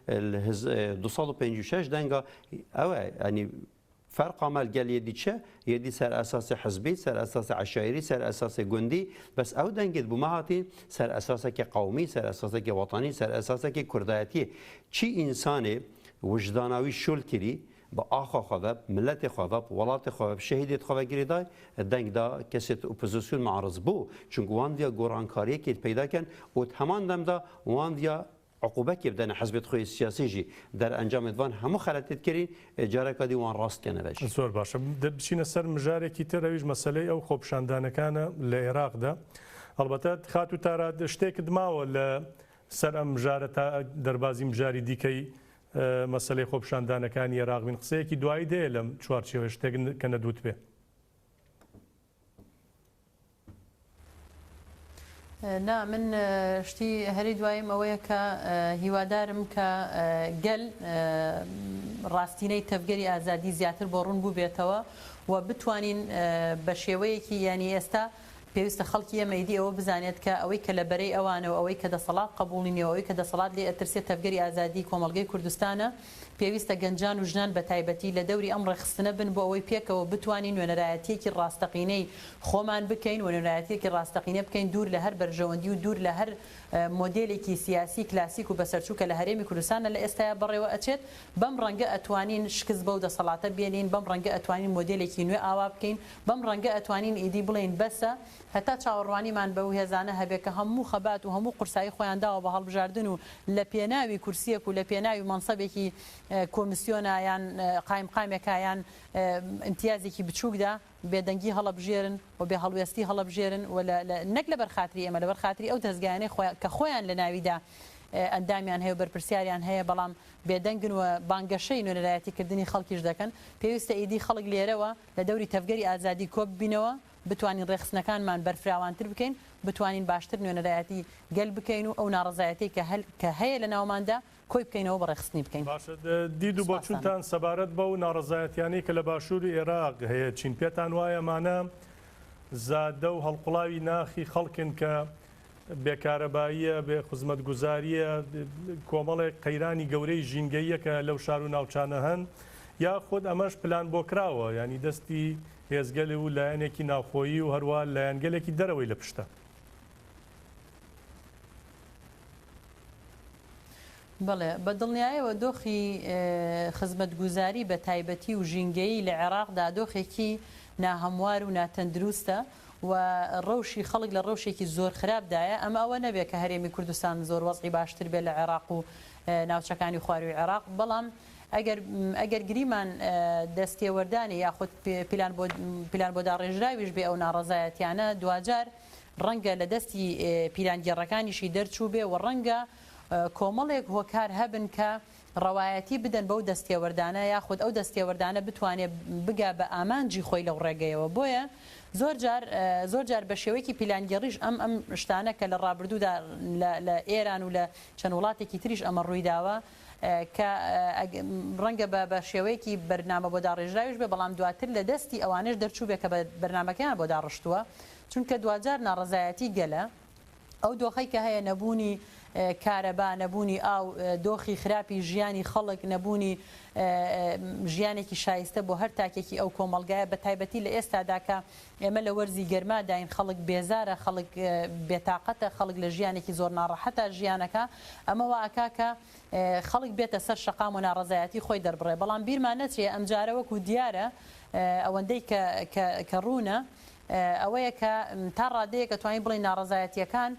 256 دنگا او یعنی فرق عمل قال يدي شا يدي سر اساس حزبي سر اساس عشائري سر اساس جندي بس او دنجد بمهاتي سر اساس قومي سر اساس وطني سر اساس كردياتي شي انساني وجدانوي شول كري بآخا خذاب ملت خذاب ولات خذاب شهيدت خذاب جريداي الدنگ دا كسيت اوبوزيسيون معرض بو چونك وان ديا گورانكاريه كي پیدا كان وتهمان دم دا وان ديا عقوبه که بدن حزب خوی سیاسی جی در انجام دوان همو خلطت کردین جاره کدی وان راست کنه باش. زور باشه. بچین سر مجاری کی ترویج مسئله او خوب شاندان کانه لعراق ده. البته خاطر ترى اشتك دما ولا سر مجاره دربازی مجاری دیکی مسئله خوب شاندان کان عراق من قصه کی دوای ده لم چوارچی اشتك کنه دوت به. نا من شتي هري دوايم اويا كا هیوادارم کە گەل ڕاستینەی تەفگەری ئازادی زیاتر بۆ ڕوون بوو بێتەوە و بتوانین بە شێوەیەکی یانی ئێستا پێویستە خەڵکی ئێمەیدی ئەوە بزانێت کە ئەوەی کە لەبەرەی ئەوانەوە ئەوەی کە دەسەڵات قبوڵینەوە ئەوەی کە دەسەڵات لێ ئەترسێت تەفگەری ئازادی کۆمەڵگەی کوردستانە پێویستە گەنجان و ژنان بە تایبەتی لە دەوری ئەم ڕێخستنە بن بۆ ئەوەی پێکەوە بتوانین وێنەرایەتیەکی ڕاستەقینەی خۆمان بکەین وێنەرایەتیەکی ڕاستەقینە بکەین دوور لە هەر بەرژەوەندی و دوور لە هەر مۆدێلێکی سیاسی کلاسیک و بەسەرچووکە لە هەرێمی کوردستانە لە ئێستایا بەڕێوە ئەچێت بەم ڕەنگە ئەتوانین شکست بەو دەسەڵاتە بێنین بەم ڕەنگە ئەتوانین مۆدێلێکی نوێ ئاوا بکەین بەم ڕەنگە ئەتوانین ئیدی بڵێن بەسە هەتا چاوەڕوانیمان بەو هێزانە هەبێت کە هەموو خەبات و هەموو قورسایی خۆیان داوە بە هەڵبژاردن و لە پێناوی کورسیەک و لە پێناوی مەنسەبێکی کۆمیسیۆنە یان قایمقامێکە یان امتیازێکی بچووکدا بێدەنگی هەڵەبژێرن و بێ هەڵوێستی هەڵەبژێرن و نەک لە بەرخاتری ئێمە لە بەرخاتری ئەو دەستگایانەی کە خۆیان لە ناویدا ئەندامیان هەیە و بەرپرسیاریان هەیە بەڵام بێدەنگن و بانگەشەی نوێنەرایەتیکردنی خەڵکیش دەکەن پێویستە ئیدی خەڵک لێرەوە لە دەوری تەفگەری ئازادی کۆ ببینەوە بتوانین ڕێخستنەکانمان بەرفراوانتر بکەین بتوانین باشتر نوێنەرایەتی گەل بکەین و ئەو ناڕزایەتی کە هەیە لە ناوماندا کۆی بکەینەوە بە ڕێخستنی بکەین. باشە دید و بۆچوونتان سەبارەت بەو ناڕزایەتیانەی کە لە باشووری عێراق هەیە چین پێتان وایەمانە زادە و هەڵقوڵاوی ناخی خەڵکن کە بێکارەباییە بێ خزمەتگوزاریە کۆمەڵێک قەیرانی گەورەی ژینگەییە کە لەو شار و ناوچانە هەن یا خۆت ئەمەش پلان بۆ کراوە ینی دەستی هێزگەل و لایەنێکی ناوخۆیی و هەروە لایەنگەلێکی دەرەوەی لە پشتە. بەڵێ بە دڵنیایەوە دۆخی خزمەتگوزاری بە تایبەتی و ژینگەیی لە عێراقدا دۆخێکی ناهەموار و ناتەندروستە و ڕەوشی خەڵک لە ڕەوشێکی زۆر خراپدایە ئەمە ئەوە نەبێت کە هەرێمی کوردستان زۆر وەزعی باشتر بێت لە عێراق و ناوچەکانی خواروی عێراق بەڵام ئەگەر گریمان دەستێوەردانی یاخود پیلان بۆ داڕێژراویش بێ ئەو ناڕەزایەتیانە دوجار ڕەنگە لە دەستی پیلانگیێڕەکانیشی دەرچوو بێ و ڕەنگە کۆمەڵێک هۆکار هەبن کە ڕەوایەتی بدەن بەو دەستێوەردانە یاخود ئەو دەستێوەردانە بتوانێت بگا بە ئامانجی خۆی لەو ڕێگەیەوە بۆیە زۆر جار بە شێوەیەکی پیلانگەڕیش ئەم شتانە کە لە ڕابردوودا لە ئێران و لە چەند وڵاتێکی تریش ئەمە ڕوویداوە کە ڕەنگە بە شێوەیەکی بەرنامە بۆ داڕێژراویش بێ بەڵام دواتر لە دەستی ئەوانش دەرچوو بێ کە بە بەرنامەکەیان بۆ داڕشتووە چونکە دوجار ناڕەزایەتی گەلە ئەو دۆخەی کە هەیە نەبوونی کارەبا نەبوونی ئاو دۆخی خراپی ژیانی خەڵک نەبوونی ژیانێکی شایستە بۆ هەر تاکێکی ئەو کۆمەلگایە بە تایبەتی لە ئێستادا کە ئێمە لە وەرزی گەرماداین خەڵک بێزارە خەڵک بێتاقەتە خەڵک لە ژیانێکی زۆر ناڕەحەتە ژیانەکە ئەمەوە ئاکاکە خەڵک بێتە سەر شەقام و ناڕەزایەتی خۆی دەربڕێ بەڵام بیرمان نەچێ ئەم جارە وەکو دیارە ئەوەندەی کە ڕوونە ئەوەیە کە تا ڕادەیە کە توانین بڵین ناڕەزایەتیەکان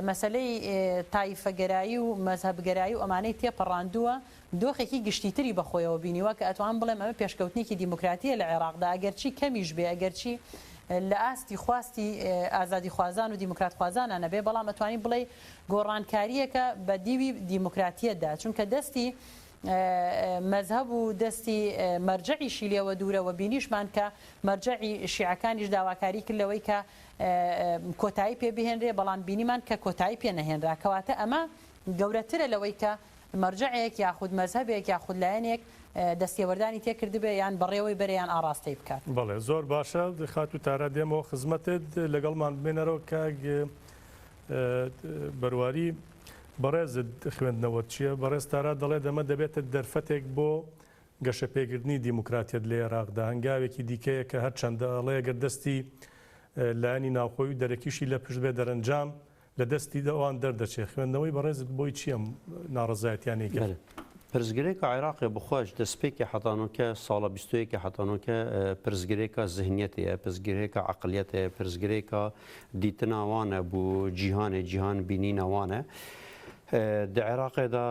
مەسلەی تایفەگەرایی و مەزهەبگەرایی و ئەمانەی تێپەڕاندووە دۆخێکی گشتیتری بەخۆیەوە بینیوە کە ئەتوان بڵێم ئەمە پێشکەوتنێکی دیموکراتیە لە عێراقدا ئەگەرچی کەمیش بێ ئەگەرچی لە ئاستی خواستی ئازادی خوازان و دیموکرات خوازانانە بێ بەڵام ئەتوانین بڵێ گۆڕانکاریەکە بە دیوی دیموکراتیەتدا چونکە دەستی مەزهب و دەستی مەرجعیشی لێوە دوورەوە بینیشمان کە مەرجعی شیعەکانیش داواکاری کردەوەی کە کۆتایی پێ بهێنرێ بەڵام بینیمان کە کۆتایی پێ نەهێنرا کەواتە ئەمە گەورەترە لەوەی کە مەرجعێک یاخود مەزهبێک یاخود لایەنێک دەستێوەردانی تێکردبێ یان بەڕێوەی بەریان ئاڕاستەی بکات. بەڵێ زۆر باشە خات و تارا دێمەوە خزمەتت لەگەڵمان بمێنەرەوە کاک بەرواری بەڕێزت خوێندنەوە چییە بەڕێز تارا دەڵێ دەمە دەبێتە دەرفەتێک بۆ گەشە پێگرتنی دیموکراتیت لە عێراقدا هەنگاوێکی دیکەیە کە هەر چەندە ئەڵەیە گەر دەستی لایانی ناوخۆی و دەرەکیشی لە پشت بێ دەرەنجام لە دەستی ئەوان دەردەچێت خوێندنەوەی بەڕێزت بۆی چییە ناڕزایەتیانی گەر پرزگرێکە عێراقی بخۆش دەستپێکی حەتانۆکە ساڵە 21 حەتانۆکە پرزگرێکە ذهنیەتەیە پرزگرێکە عقلیەتەیە پرزگرێکە دیتناوانە بۆ جیهان بینینەوانە د عێراقدا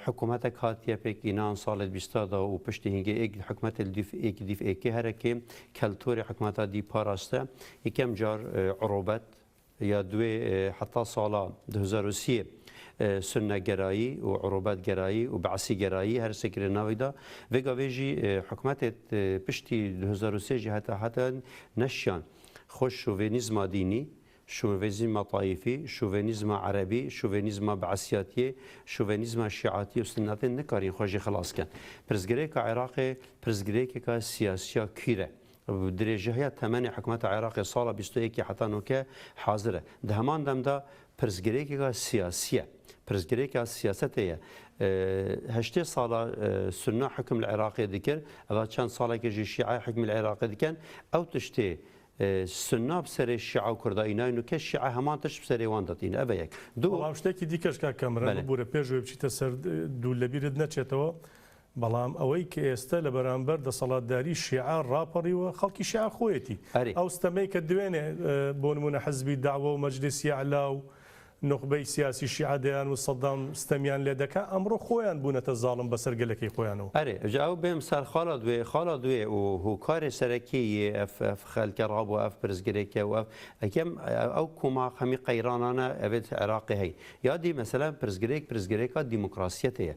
حکوومەتە هاتیە پێکینان ساڵێت 20دا و پشتی هنگێ حکوومەت دیفئێکی هەرەکێ کەلتۆری حکوومەتە دی پاراستە یەکەم جار عروبەت یا دوێ حتا ساڵا 2030 سنەگەرایی و عروبەتگەرایی و بەعسیگەرایی هەر سێکرێ ناویدا vêgavêjî حکوومەتێت پشتی 2023 هەتا نەشیان خۆش شوڤێنیزما دینی شوڤێنیزما طایفی شوڤێنیزما عەرەبی شوڤێنیزما بەعسیاتیە شوڤێنیزما شیعاتی و سنەتێن نکارین خۆشی خلاصکەن پرزگرێکە عێراقی پرزگرێکێکە سیاسیە کیرە درێژە هەیە تەمەنی حکوومەتە عێراقی ساڵە 21 حەتانۆکە حازرە دە هەمان دەمدا پرزگرێکێکە سیاسیە پرزگرێکە سیاستەیە هەشتێ ساڵە سنە حکم لە عێراقی دکرد ئەوە چەند ساڵێکێژی شیعای حکم لە عێراقی دکەن ئەو تشتێ سنە بسەرێ شیع و کورداییناین و کە شیع هەمان تشت بسەرێوان دەتین ئەvە یەک دوو شتێکی دیکەشکا کەمرە بورە پێشوێ بچیتە سەر دوو لەبیرت نەچێتەوە بەڵام ئەوەی کە ئێستا لە بەرامبەر دەسەڵاتداری شیعە ڕاپەڕیوە خەڵکی شیع خۆیەتی ئەو ستەمەی کە دوێنێ بۆ نمونە حەزبی داوە و مەجلیسی ئەعلا و نخبەی سیاسی شیعە دەیان و سەدام ستەمیان لێ دەکا ئەمڕۆ خۆیان بوونەتە زاڵم بەسەر گەلەکەی خۆیانەوە ئەرێ ئەو بێم سەر خاڵە دوێ و هوکارێ سەرەکی خەلکە ڕابوو ئەف پرزگرێکە و ئەکەم ئەو کوما خەمی قەیرانانە ئەبێت عێراقی هەی یادی مەسەلا پرزگرێکە دیموکراسیەتەیە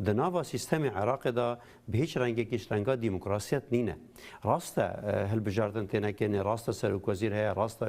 دناوا سیستەمی عێراقیدا بە هیچ ڕەنگێکیش ڕەنگە دیموکراسیەت نینە ڕاستە هەلبژاردن تێنەکەنێ ڕاستە سەرۆکوەزیر هەیە ڕاستە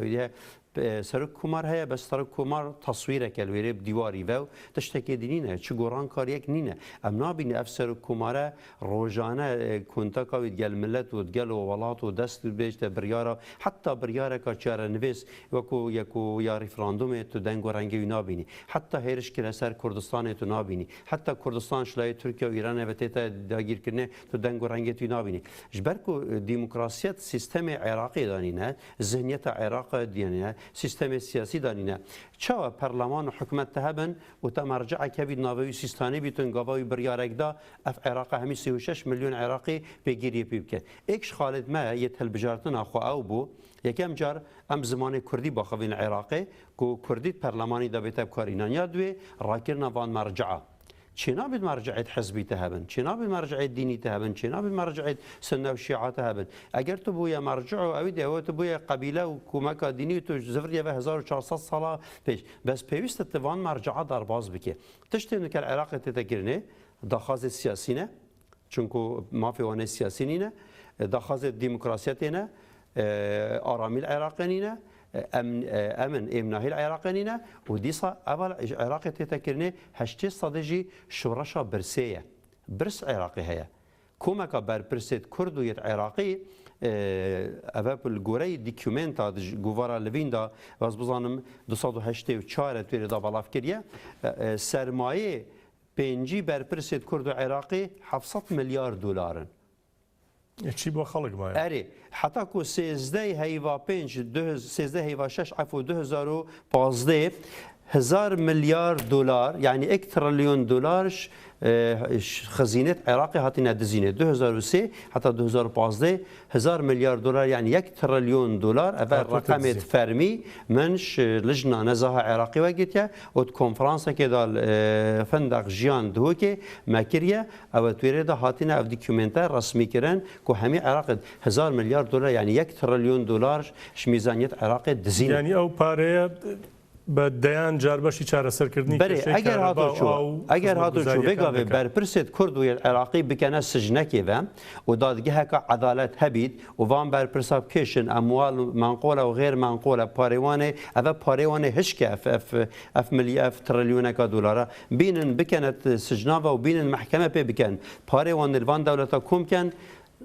سەرک کومار هەیە بەس سەرک کومار تەسویرێکە لێرێ دیواری بە و تشتێکی دینینە چ گۆڕان کاریەک نینە ئەم نابینە ئەف سەرک کومارە ڕۆژانە کونتەکەویت گەل ملەت و گەل و وڵات و دەست و بێژتە بریارە حتا بریارێکە چارە نوێس وەکو یەک و یا ریفراندومێت و دەنگ و ڕەنگەوی نابینی حتا هێرشکی لەسەر کوردستانێت و نابینی حتا کوردستان شلای تورکیا و ئیرانە بەتێتە داگیرکردنێ تو دەنگ و ڕەنگێتی نابینی ژبەرک و دیموکراسیەت سیستەمی عێراقی دانینە ذهنیەتە عێراقە دیێنە سیستەمی سیاسی دانینە چاوە پەرلەمان و حکومەت هەبن و تا مەرجعێکە بیت ناوەوی سیستانی بیتن گاڤاوی بڕیارێکدا ئەف عێراق هەمی 36 میلیۆن عێراقی پێگیری پێ بکەن ئێکش خاڵێت مە یەت هەلبژارتنە خوا ئەو بوو یەکەم جار ئەم زمانی کوردی باخەوین عێراقی و کوردیت پەرلەمانی دەبێتە بکارینان یا دوێ ڕاکردنە وان مەرجعە چێنابێت مەرجعێت حەزبیتە هەبن چێنابێت مەرجعێت دینیتە هەبن چێنابێت مەرجعێت سنە و شیعاتە هەبن ئەگەر تو بوویە مەرجع و ئەوی دەوێت بوویە قەبیلە و کومەکە دینی تو زڤریەوە 1400 ساڵا پێش بەس پێویستە تەوان مەرجعە دەرباز بکێ تشتێن کە عێراقی تێتەگرنێ داخوازێت سیاسینە چونکو مافێوانە سیاسینینە داخوازێت دیموکراسیەتێنە ئارامی عێراقێنینە ئەمن ئێمناهی عێراقێنینە و دیسا ئەوە عێراقی تێتەکردنێ هەشتێ سەدەژی شۆڕەشە برسەیە برس عێراقی هەیە کۆمەکە بەرپرسێت کورد و یەت عێراقی ئەvە گۆرەی دیکومنتا گوڤارە لڤیندا واز بزانم 1984 توێرەدا بەڵاف کردە سەرمایە پێنجی بەرپرسێت کورد و عێراقی 700 میلیارد دلارن چی بۆ خەڵک مایە ئەرێ حتا کو سێزدەی هەیوا 6 عفو 2015 1000 میلیارد دلار یعنی 1 تریلیۆن دلارش خزینەت عێراقی هاتینە دزینێ 2003 حتا 2015 1000 میلیارد دلار یعنی 1 تریلیۆن دلار ئەvە ڕقەمێت فەرمی منش لژنا نەزاها عێراقی وەگێتە و کۆنفرانسێکێدا فەندق ژیان دهۆکێ مەکریە ئەوە توێرێدا هاتینە ئەف دیکومنتە ڕسمیکردن کو هەمی عێراقت 1000 میلیارد دلار یعنی 1 تریلیۆن دلار میزانیەت عێراقی دزینێ ینی ئەو پارەیە بە دەیان جاربەشی چارەسەرکردنی ئەگەر هاتوچوو بێگاوێ بەرپرسێت کورد و عێراقی بکەنە سژنەکێڤە و دادگەهەکە عەدالەت هەبیت و وان بەرپرسا بکێشن ئەموال مانقۆلە و غێر مانقۆلە پارێوانێ ئەvە پارێوانێ هشکە ئەف ملیە تریلیۆنەکە دلارە بینن بکەنێت سژناوە و بینن محکەمە پێ بکەن پارێوان نلوان دەولەتە کۆم بکەن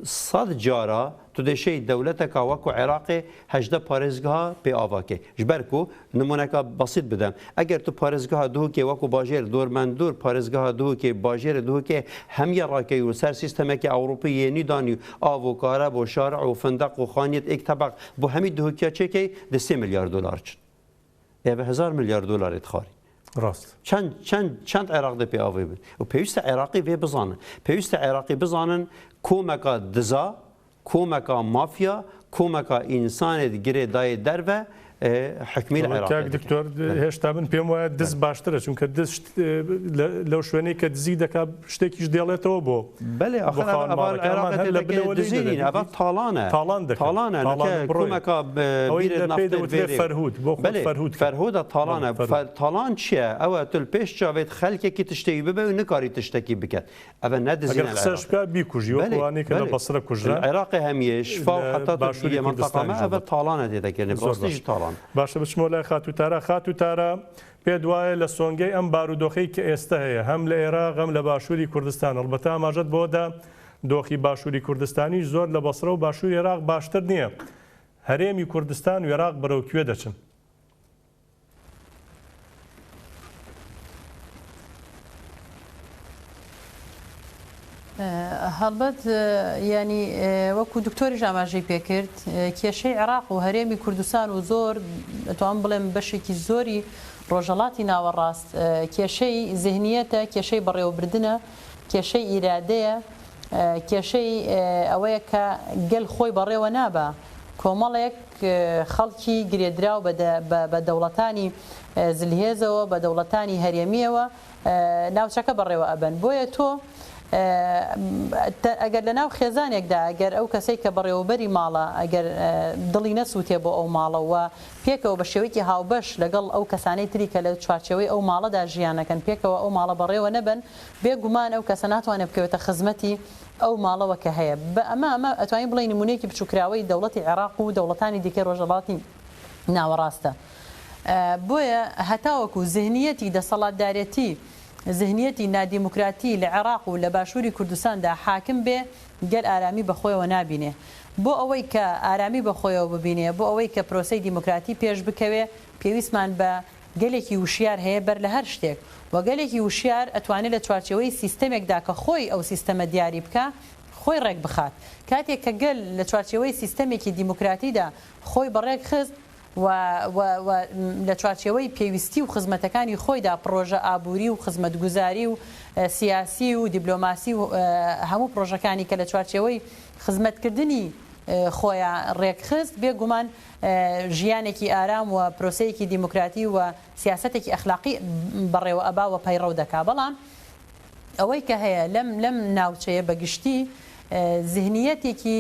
صد جارا تو دشی دولتك وكو عراقي هجده پارێزگها پێ ئاواکێ ji ber ku nimoneka basit bidem eger tu parêzgeha duhokê wekû bajêr dormendur parêzgeha duhokê bajêrê duhokê hemiye rakey û ser sîstemekê Ewropî yênî danî av û kare bo şaric û findeq û xaniyet ek tebaq bu hemî duhokiya çekê di 3 milyar dolar çin ev 1000 milyar dolarê dixwarî ڕاست çend Iraq de pê avê bin û pêwîst e Iraqî vê bizanin pêwîst e Iraqî bizanin komeka diza komeka mafya komeka insanê girê dayê derve حکمی کاک دکتۆر هێشتا من پێم وایە دەست باشترە چونکە دەست لەو شوێنەی کە دزی دەکات شتێکیش دێڵێتەوە بۆ بەێ فەرهود بۆ فەرهودە تاڵانە تاڵان چییە؟ ئەوە تل پێش چاوێت خەلکێکی تشتێکی ببێ و نکاری تشتێکی بکات ئەvە نەدەزیێشکە بیکوژیوانێک لە بەسرە کوژرا عێراقی هەمیە شفا و حتا باشووری منتەقامە ئەvە تاڵانە دێدەکەێنێ ڕاستیش تاڵان باشە بچمۆ لای خاتوتارە پێ دوایە لە سۆنگەی ئەم بارودۆخەی کە ئێستا هەیە هەم لە عێراق ئەم لە باشووری کوردستان هەڵبەتە ئاماژەت بۆدا دۆخی باشووری کوردستانی زۆر لە بەسرە و باشووری عێراق باشتر نییە هەرێمی کوردستان و عێراق بەرەوکوێ دەچن هەڵبەت ینی وەکو دکتۆری ئاماژەی پێکرد کێشەی عێراق و هەرێمی کوردستان و زۆر توان بڵێم بەشێکی زۆری ڕۆژهەڵاتی ناوەڕاست کێشەی ذهنیەتە کێشەی بەڕێوەبردنە کێشەی ئیرادەیە کێشەی ئەوەیە کە گەل خۆی بەڕێوە نابە کۆمەڵێک خەڵکی گرێدراو بە دەوڵەتانی زلهێزەوە بە دەوڵەتانی هەرێمیەوە ناوچەکە بەڕێوە ئەبن بۆیە تۆ ئەگەر لە ناو خێزانێکدا ئەگەر ئەو کەسێک کە بەڕێوەبەری ماڵە ئەگەر دڵی نەسووتێ بۆ ئەو ماڵەوە پێکەوە بە شێوەیەکی هاوبەش لەگەڵ ئەو کەسانەی تری کە لە چوارچەوەی ئەو ماڵەدا ژیانەکەن پێکەوە ئەو ماڵە بەڕێوە نەبن بێگومان ئەو کەسە ناتوانێت بکەوێتە خزمەتی ئەو ماڵەوە کە هەیە بە ئەمە ئەتوانین بڵێ نمونەیەکی بچووکراوەی دەوڵەتی عێراق و دەوڵەتانی دیکەی ڕۆژهەڵاتی ناوەڕاستە بۆیە هەتاوەکو ذهنیەتی دەسەڵاتدارەتی ذهنیەتی نادیموکراتی لە عێراق و لە باشووری کوردستاندا حاکم بێ گەل ئارامی بەخۆیەوە نابینێ بۆ ئەوەی کە ئارامی بەخۆیەوە ببینێ بۆ ئەوەی کە پرۆسەی دیموکراتی پێش بکەوێ پێویستمان بە گەلێکی وشیار هەیە بەر لە هەر شتێک و گەلێکی وشیار ئەتوانێت لە چوارچەوەی سیستەمێکدا کە خۆی ئەو سیستەمە دیاری بکە خۆی ڕێک بخات کاتێک کە گەل لە چوارچەوەی سیستەمێکی دیموکراتیدا خۆی بەڕێک خست و لە چوارچەوەی پێویستی و خزمەتەکانی خۆیدا پرۆژە ئابووری و خزمەتگوزاری و سیاسی و دیبلۆماسی و هەموو پرۆژەکانی کە لە چوارچەوەی خزمەتکردنی خۆیان ڕێکخست بێگومان ژیانێکی ئارام و پرۆسەیەکی دیموکراتی و سیاسەتێکی ئەخلاقی بەڕێوە ئەبا و پەیڕەو دەکا بەڵام ئەوەی کە هەیە لەم ناوچەیە بەگشتی ذهنیەتێکی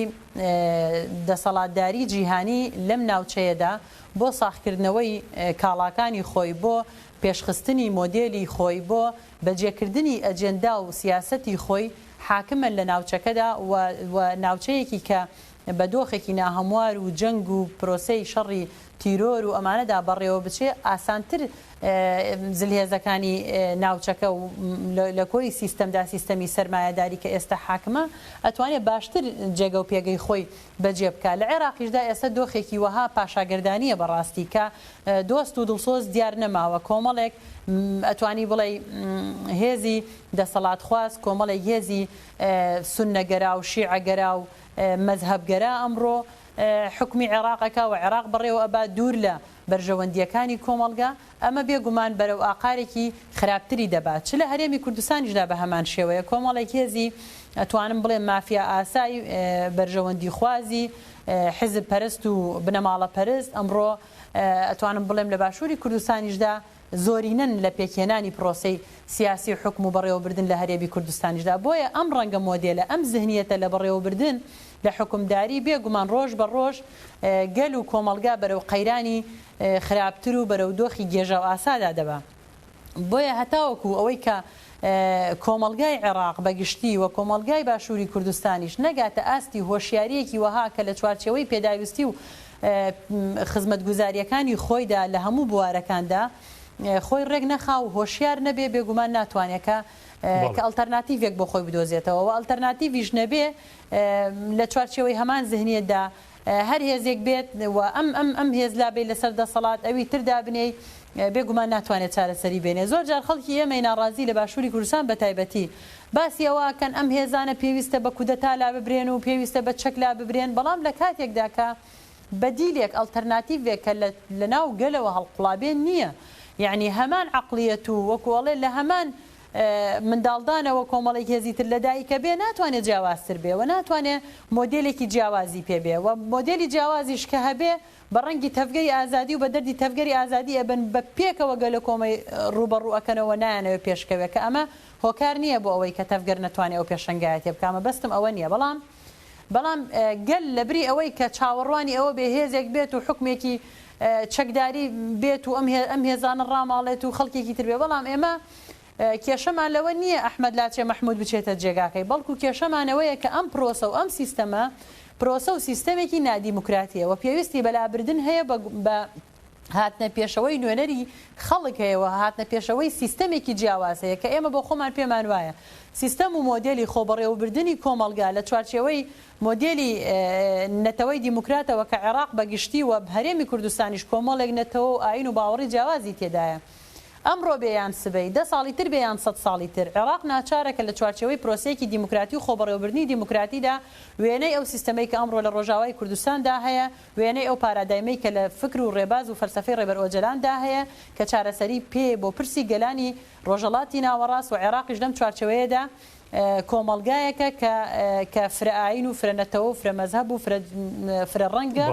دەسەڵاتداری جیهانی لەم ناوچەیەدا بۆ ساختکردنەوەی کاڵاکانی خۆی بۆ پێشخستنی مۆدێلی خۆی بۆ بەجێکردنی ئەجێندا و سیاسەتی خۆی حاکمە لە ناوچەکەدا و ناوچەیەکی کە بە دۆخێکی ناهەموار و جەنگ و پرۆسەی شەڕی تیرۆر و ئەمانەدا بەڕێوە بچێ ئاسانتر زلهێزەکانی ناوچەکە و لە کۆی سیستەمدا سیستەمی سەرمایەداری کە ئێستا حاکمە ئەتوانێت باشتر جێگە و پێگەی خۆی بەجێ بکە لە عێراقیشدا ئێستا دۆخێکی وەها پاشاگردانیە بەڕاستی کە دۆست و دڵسۆز دیار نەماوە کۆمەڵێک ئەتوانی بڵێ هێزی دەسەڵات خواست کۆمەڵێک هێزی سوننەگەرا و شیعەگەرا و مەذهبگەرا ئەمڕۆ حکمی عێراقەکە و عێراق بەڕێوە ئەبا دوور لە بەرژەوەندیەکانی کۆمەڵگا ئەمە بێگومان بەرەو ئاقارێکی خراپتری دەبات چ لە هەرێمی کوردستانیشدا بە هەمان شێوەیە کۆمەڵێک هێزی ئەتوانم بڵێ مافیا ئاسایی بەرژەوەندی خوازی حزب پەرست و بنەماڵە پەرست ئەمڕۆ ئەتوانم بڵێم لە باشووری کوردستانیشدا زۆرینەن لە پێکێنانی پرۆسەی سیاسی و حکم و بەڕێوەبردن لە هەرێمی کوردستانیشدا بۆیە ئەم ڕەنگە مۆدێلە ئەم ذهنیەتە لە بەڕێوەبردن لە حکومداری بێگومان ڕۆژ بە ڕۆژ گەل و کۆمەلگا بەرەو قەیرانی خراپتر و بەرەو دۆخی گێژە و ئاسادا دەبا بۆیە هەتاوەکو ئەوەی کە کۆمەلگای عێراق بەگشتی و کۆمەلگای باشووری کوردستانیش نەگاتە ئاستی هۆشیاریەکی وەها کە لە چوارچەوەی پێداویستی و خزمەتگوزاریەکانی خۆیدا لە هەموو بوارەکاندا خۆی ڕێک نەخا و هۆشیار نەبێ بێگومان ناتوانێت کە ئەلتەرناتیڤێک بۆ خۆی بدۆزێتەوە و ئەلتەرناتیڤیش نەبێ لە چوارچێوەی هەمان ذهنیەتدا هەر هێزێک بێت و ئەم هێزلا بێ لەسەر دەسەڵات ئەوی تردا بنێ بێگومان ناتوانێت چارەسەری بێنێ. زۆر جار خەڵکی ئێمەی ناڕازی لە باشووری کوردستان بە تایبەتی باسی ئەوەکەن ئەم هێزانە پێویستە بە کودەتا لا ببرێن و پێویستە بە چەک لا ببرێن، بەڵام لە کاتێکدا کە بەدیلێک ئەلتەرناتیڤێک کە لە ناو گەلەوە هەڵقڵابێن نییە، یعنی هەمان عەقڵیەت و وەکوڵێ لە هەمان منداڵدانەوە کۆمەڵێک هێزیتر لە دایکە بێ ناتوانێت جیاوازتر بێ و ناتوانێت مۆدێلێکی جیاوازی پێبێ و مۆدێلی جیاوازیش کە هەبێ بە ڕەنگی تەفگەری ئازادی و بە دەردی تەفگەری ئازادی ئەبن بە پێکەوە گەلە کۆمەی ڕوبەڕووەکەنەوە نایانەوە پێشکەوێت کە ئەمە هۆکار نییە بۆ ئەوەی کە تەفگەر نەتوانێت ئەو پێشەنگایەتی بکامە بەستم ئەوە نییە، بەڵام گەل لەبری ئەوەی کە چاوەڕوانی ئەوە بێ هێزێک بێت و حکمێکی چەکداری بێت و ئەم هێزانە ڕاماڵێت و خەڵکێکی تر بێ، بەڵام ئێمە کێشەمان لەوە نییە ئەحمەد لاچێ مەحموود بچێتە جێگاکەی، بەڵکو کێشەمانەوەیە کە ئەم پرۆسە و ئەم سیستەمە پرۆسە و سیستەمێکی نادیموکراتیەوە پێویستی بەلابردن هەیە بە هاتنە پێشەوەی نوێنەری خەڵک هەیەەوە هاتنە پێشەوەی سیستەمێکی جیاواز هەیە کە ئێمە بۆ خۆمان پێمان وایە سیستەم و مۆدێلی خۆبەڕێوەبردننی کۆمەلگا لە چوارچێوەی مۆدێلی نەتەوەی دیموکراتەوە کە عێراق بەگشتی و هەرێمی کوردستانیش کۆمەڵێک نەتەوە و ئاین و باوەڕی جیاوازی تێدایە. ئەمڕۆ بێیان سبەی 10 ساڵی تر بێیان 100 ساڵی تر عێراق ناچارەکە لە چوارچێوەی پرۆسەیەکی دیموکراتی و خۆبەڕێوەبردننی دیموکراتیدا وێنەی ئەو سیستەمەی کە ئەمڕۆ لە ڕۆژاوای کوردستاندا هەیە، وێنەی ئەو پارادایمەی کە لە فکر و ڕێباز و فەلسەفەی ڕێبەر ئۆجەلاندا هەیە کە چارەسەری پێ بۆ پرسی گەلانی ڕۆژەڵاتی ناوەڕاست و عێراقیش لەم چوارچێوەیەدا کۆمەڵگایەکە کە فرەئاین و فرەنەتەوە و فرەمەزهەب و فرە ڕەنگە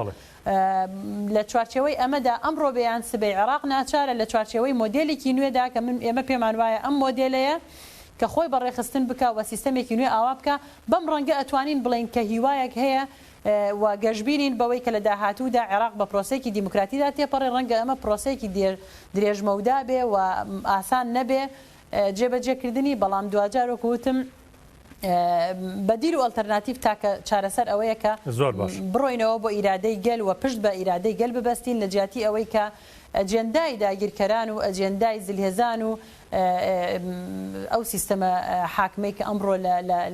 لە چوارچێوەی ئەمەدا ئەمڕۆ بەیان سبەی عێراق ناچارە لە چوارچێوەی مۆدێلێکی نوێدا کە من ئێمە پێمان وایە ئەم مۆدێلەیە کە خۆی بەڕێخستن بکە و سیستەمێکی نوێ ئاوا بکە بەم ڕەنگە ئەتوانین بڵین کە هیوایەک هەیە و گەشتبینین بەوەی کە لە داهاتوودا عێراق بە پرۆسەیەکی دیموکراتیدا تێپەڕی ڕەنگە ئەمە پرۆسەیەکی درێژمەودا بێ و ئاسان نەبێ جێبەجێکردنی، بەڵام دوجار وەکوتم بەدیل و ئەلتەرناتیڤ تاکە چارەسەر ئەوەیە کە بڕۆینەوە بۆ ئیرادەی گەل و پشت بە ئیرادەی گەل ببەستین لە جیاتی ئەوەی کە ئەجێندای داگیرکەران و ئەجێندای زلهێزان و ئەو سیستەمە حاکمەی کە ئەمڕۆ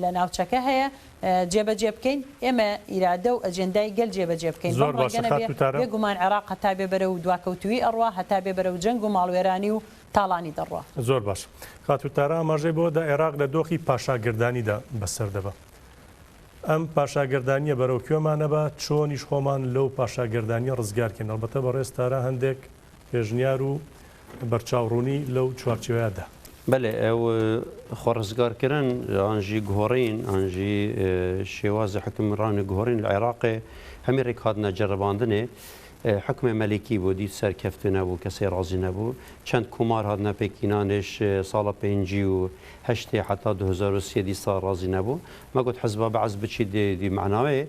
لە ناوچەکە هەیە جێبەجێ بکەین، ئێمە ئیرادە و ئەجێندای گەل جێبەجێ بکەین. بێگومان عێراق هەتا بێ بەرە و دواکەوتوی ئەڕوا هەتا بێ بەرە و جەنگ و ماڵوێرانی و تاڵانی دەڕوا. زۆر باش خاتوتارە ئاماژەی بۆدا عێراق لە دۆخی پاشاگردانیدا بەسەر دەبە. ئەم پاشاگردانیە بەرەو کوێمانەبە چۆنیش خۆمان لەو پاشاگردانی ڕزگارکەین، ئەلبەتە بەڕێستارە هەندێک پێشنیار و بەرچاوڕوونی لەو چوارچێوەیەدا. بەێ ئەو خۆڕزگارکردن ئەنجی گۆڕین ئەنجی شێوازە حکمڕانی گۆڕین لە عێراقێ هەمی ڕێک هاتنە جەرەباندنێ حکومە مەلکی بۆ دیت سەرکەفتە نەبوو کەسی ڕازی نەبوو چەند کومار هاتنە پێکینانش ساڵە 58 حتا 2003 دیسا ڕازی نەبوو مەگوت حزبە بەعز بچی دی معناوێ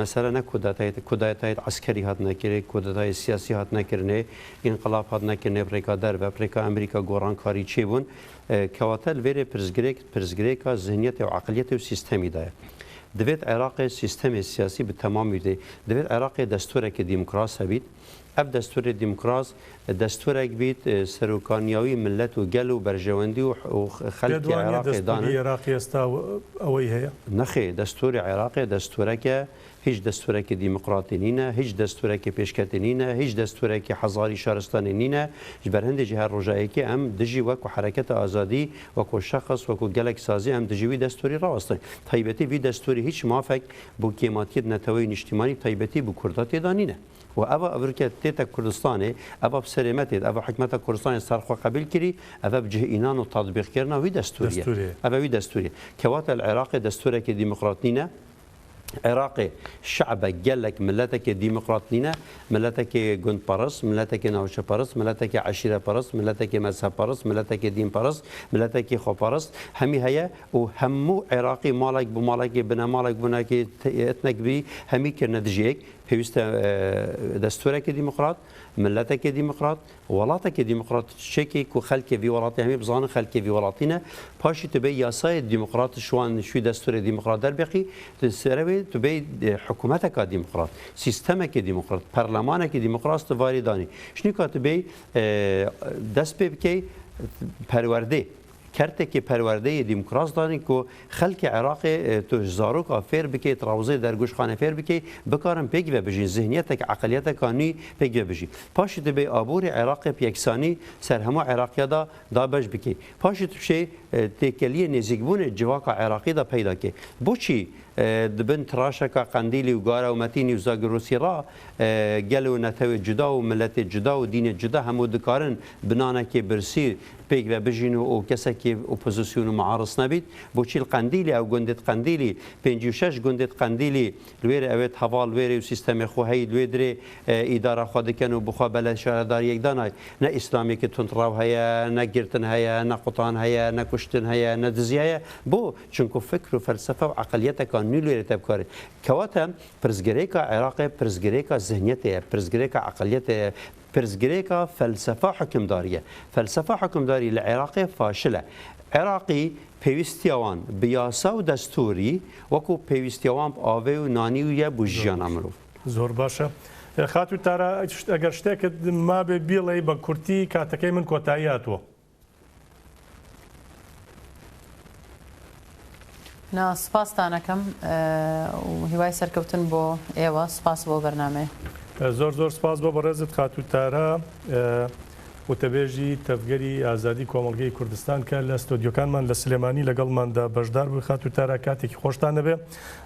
مثلا نه کودتای عسکری هات نکرده، کودتای سیاسی هات نکرده، انقلاب هات نکرده، برکادر و برکا امریکا گوران کاری چی بون کواتل ویره پرزگریک ذهنیت و عقلیت و سیستمی داره. دوید عراق سیستم سیاسی به تمامی ده. دوید عراق دستور که دموکراسی بید. اف دستور دموکراسی دستورک بید سروکانیاوی ملت و گل و برجواندی و خلق عراق دانه. دستور عراقی است اویه. نخی دستور عراق دستورک هیچ دستورک دموکراتی نینه، هیچ دستورک پیشکتی نینه، هیچ دستورک حضاری شهرستانی نینه. جبرهند جهر رجایی که ام دجی وک و حرکت آزادی وک شخص وک گلک سازی ام دجوی دستوری راسته. تایبتی وی دستوری هیچ موافق بو کیماتیت نتوی اجتماعی تایبتی بو کردات دانینه. و أبا أفريقيا تيتا كردستاني أبا بسرمتي أبا حكمة كردستان صرخوا قبل كري أبا بجه إينان وتطبيق كرنا وي دستورية أبا وي دستورية كوات العراق دستورة كديمقراطينا عراقي شعب جلك ملتك ديمقراطينا ملتك جند برس ملتك نوش برس ملتك عشيرة برس ملتك مذهب برس ملتك دين برس ملتك خو برس همي هيا وهمو عراقي مالك بمالك بنا مالك بناك اتنك بي همي كرنا دجيك پێویستە دەستورێکی دیموکرات ملەتێکی دیموکرات وڵاتێکی دیموکرات شتێکی و خەلکێوی وڵاتی هەمێ بزانن خەلکێوی وڵاتینە پاشی تبێ یاسای دیموکرات شوان شوی دەستوری دیموکرات دەربێقی سەرەوێ تبێ حکوومەتێکا دیموکرات سیستەمێکی دیموکرات پەرلەمانێکی دیموکراس تڤاری دانی شنی کاتبێ دەست پێ بکەی پەروەردەی کرتێکی پەروەردەی دیموکراس دانین که خەلکی عێراقی تو زارۆکا فێر بکەیت ڕاوزەی دەرگۆشخانە فێر بکەیت بکارن پێک بێ بژین ذهنیەتێک عقلیەتێکا نوی پێک بێ بژی پاشی دەبێ ئابووری عێراقی یەکسانی سەر هەموو عێراقیەدا دابەش بکەیت پاشی توشێ تێکەلیە نێزیکبوونی جواکا عێراقیدا پەیدا کێ بۆچی دبن تراشەکە قەندیلی و گارەومەتینی و زاگرۆسیڕا گەل و نەتەوێت جودا و ملەتێ جودا و دینێ جودا هەموو دکارن بنانێکی برسی پێک بێ بژین و کەسێکی ئۆپۆزیسیۆن و معارض نەبیت بۆچی قەندیلی ئەو گوندێت قەندیلی 56 گوندێت قەندیلی لێرە ئەوێت هەواڵ وێرە و سیستەمی خۆهەی دوێ درێ ئیدارە خوا دەکەن و بخوا بەلە شارەداریەکدانای نە ئیسلامێکی تونتڕاو هەیە نەگرتن هەیە نە قوتان هەیە نەکوشتن هەیە نە دزی هەیە بۆ چونکو فکر و فەلسەفە و عقلیەتەکان نوی لێرە تەبکارێت کەواتە پرزگەرێکە عێراقی پرزگەرێکە ذهنیەتەیە پرزگەرێکە عقلیەتەیە پرزگرێکە فەلسەفە حکمداریە فەلسەفە حکمداری لە عێراقی فاشلە عێراقی پێویستیاوان بیاسا و دەستوری وەکو پێویستیاوان ئاوێ و نانی و یە بۆ ژیانە مرۆڤ زۆر باشە خات و تارە ئەگەر شتێکت ما بێ بیڵێ بە کورتی کاتەکەی من کۆتایی هاتووە نا سپاسدانەکەم و هیوای سەرکەوتن بۆ ئێوە سپاس بۆ بەرنامەیە زۆر زۆر سپاس بۆ بەڕێزت خات و تارە وتەبێژی تەفگەری ئازادی کۆمەڵگەی کوردستان کە لە ستۆدیۆکانمان لە سلێمانی لەگەڵماندا بەشدار بوو خات و تارە کاتێکی خۆشتان نەبێ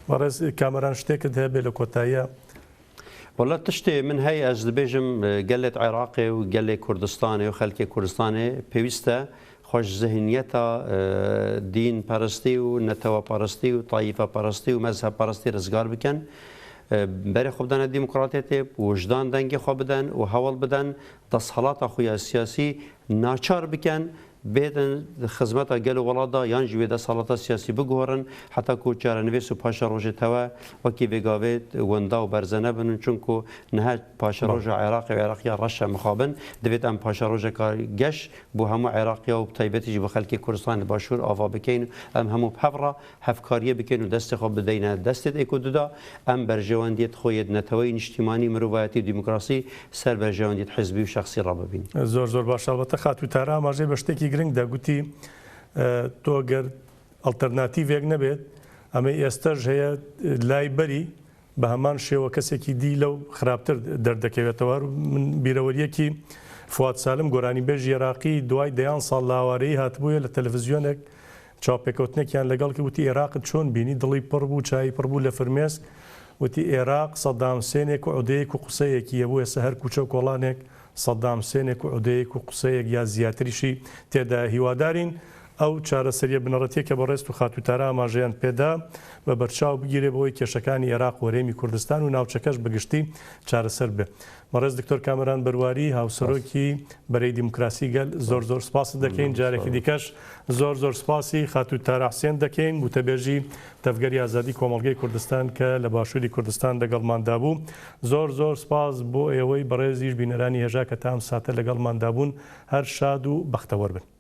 بەڕێز کامەران شتێکت هەیە بێ لە کۆتاییە وڵات تشتێ من هەیە ئەس دەبێژم گەلێت عێراقی و گەلێک کوردستانی و خەلکی کوردستانی پێویستە خۆش ذهنیەتە دین پەرستی و نەتەوە پەرستی و تایفە پەرستی و مەزهب پەرستی ڕزگار بکەن بەرێ خۆ بدەنە دیموکراتێتێ وجدان دەنگی خۆ بدەن و هەوڵ بدەن دەسەڵاتە خویا سیاسی ناچار بکەن بێتن خزمەتە گەل و وڵاتدا یان ژێ دەسەڵاتە سیاسی بگۆڕن حتا کو چارەنوێس و پاشە ڕۆژێتەوە وەکی بێگاوێت وەندا و بەرزەنە بن چونکو نەهە پاشە ڕۆژە عێراقی و عێراقیە ڕەشە مخابن دەبێت ئەم پاشە ڕۆژێکە گەشت بۆ هەموو عێراقیە و تایبەتیش بە خەلکی کوردستان لە باشوور ئاوا بکەین ئەم هەموو هەڤڕە هەفکاریە بکەین و دەستی خۆ بدەینە دەستێت ئێک و دودا ئەم بەرژەوەندیت خۆیت نەتەوەی نیشتیمانی مرۆڤایەتی و دیموکراسی سەر بەرژەوەندیت حزبی و شخصی ڕاببین زۆر زۆر باش ئەڵبەتە خات و تارە ئاماژەی بە شتێکی گرنگ دەگوتی تۆ گەر ئەڵتەرناتیڤێک نەبێت ئەمە ئێستەش هەیە لای بەری بە هەمان شێوە کەسێکی دی لەو خراپتر دەردەکەوێتەوە من بیرەوەریەکی فواد سالم گۆرانی بێژ عێراقی دوای دەیان ساڵ لاوارەیی هاتبووە لە تەلەڤیزیۆنێک چاوپێکەوتنێکیان لەگەڵ کە وتی عێراقت چۆن بینی دڵی پڕ بوو چای پڕ بوو لە فرمێسک وتی عێراق سەدام حوسێنێک و عودەیەک و قسەیەکی هەبوو ئێستا هەر کوچە و کۆڵانێک سەدام حوسێنێک و عودەیەک و قسەیەک یا زیاتریشی تێدا هیوادارین ئەو چارەسەریە بنەڕەتیە کە بە ڕێست و خات و تارە ئاماژەیان پێدا بە بەرچاو بگیرێ بەوەی کێشەکانی عێراق وەرێمی کوردستان و ناوچەکەش بەگشتی چارەسەر بێ بەڕێز دکتۆر کامەران بەرواری هاوسەرۆکی بەرەی دیموکراسی گەل زۆر زۆر سپاس دەکەین جارێکی دیکەش زۆر زۆر سپاسی خات و تارە حوسێن دەکەین وتەبێژی تەفگەری ئازادی کۆمەڵگەی کوردستان کە لە باشووری کوردستان لەگەڵماندا بوو زۆر زۆر سپاس بۆ ئێوەی بەڕێزیش بینەرانی هێژا کە تام ساتە لەگەڵماندا بوون هەر شاد و بەختەوەر بن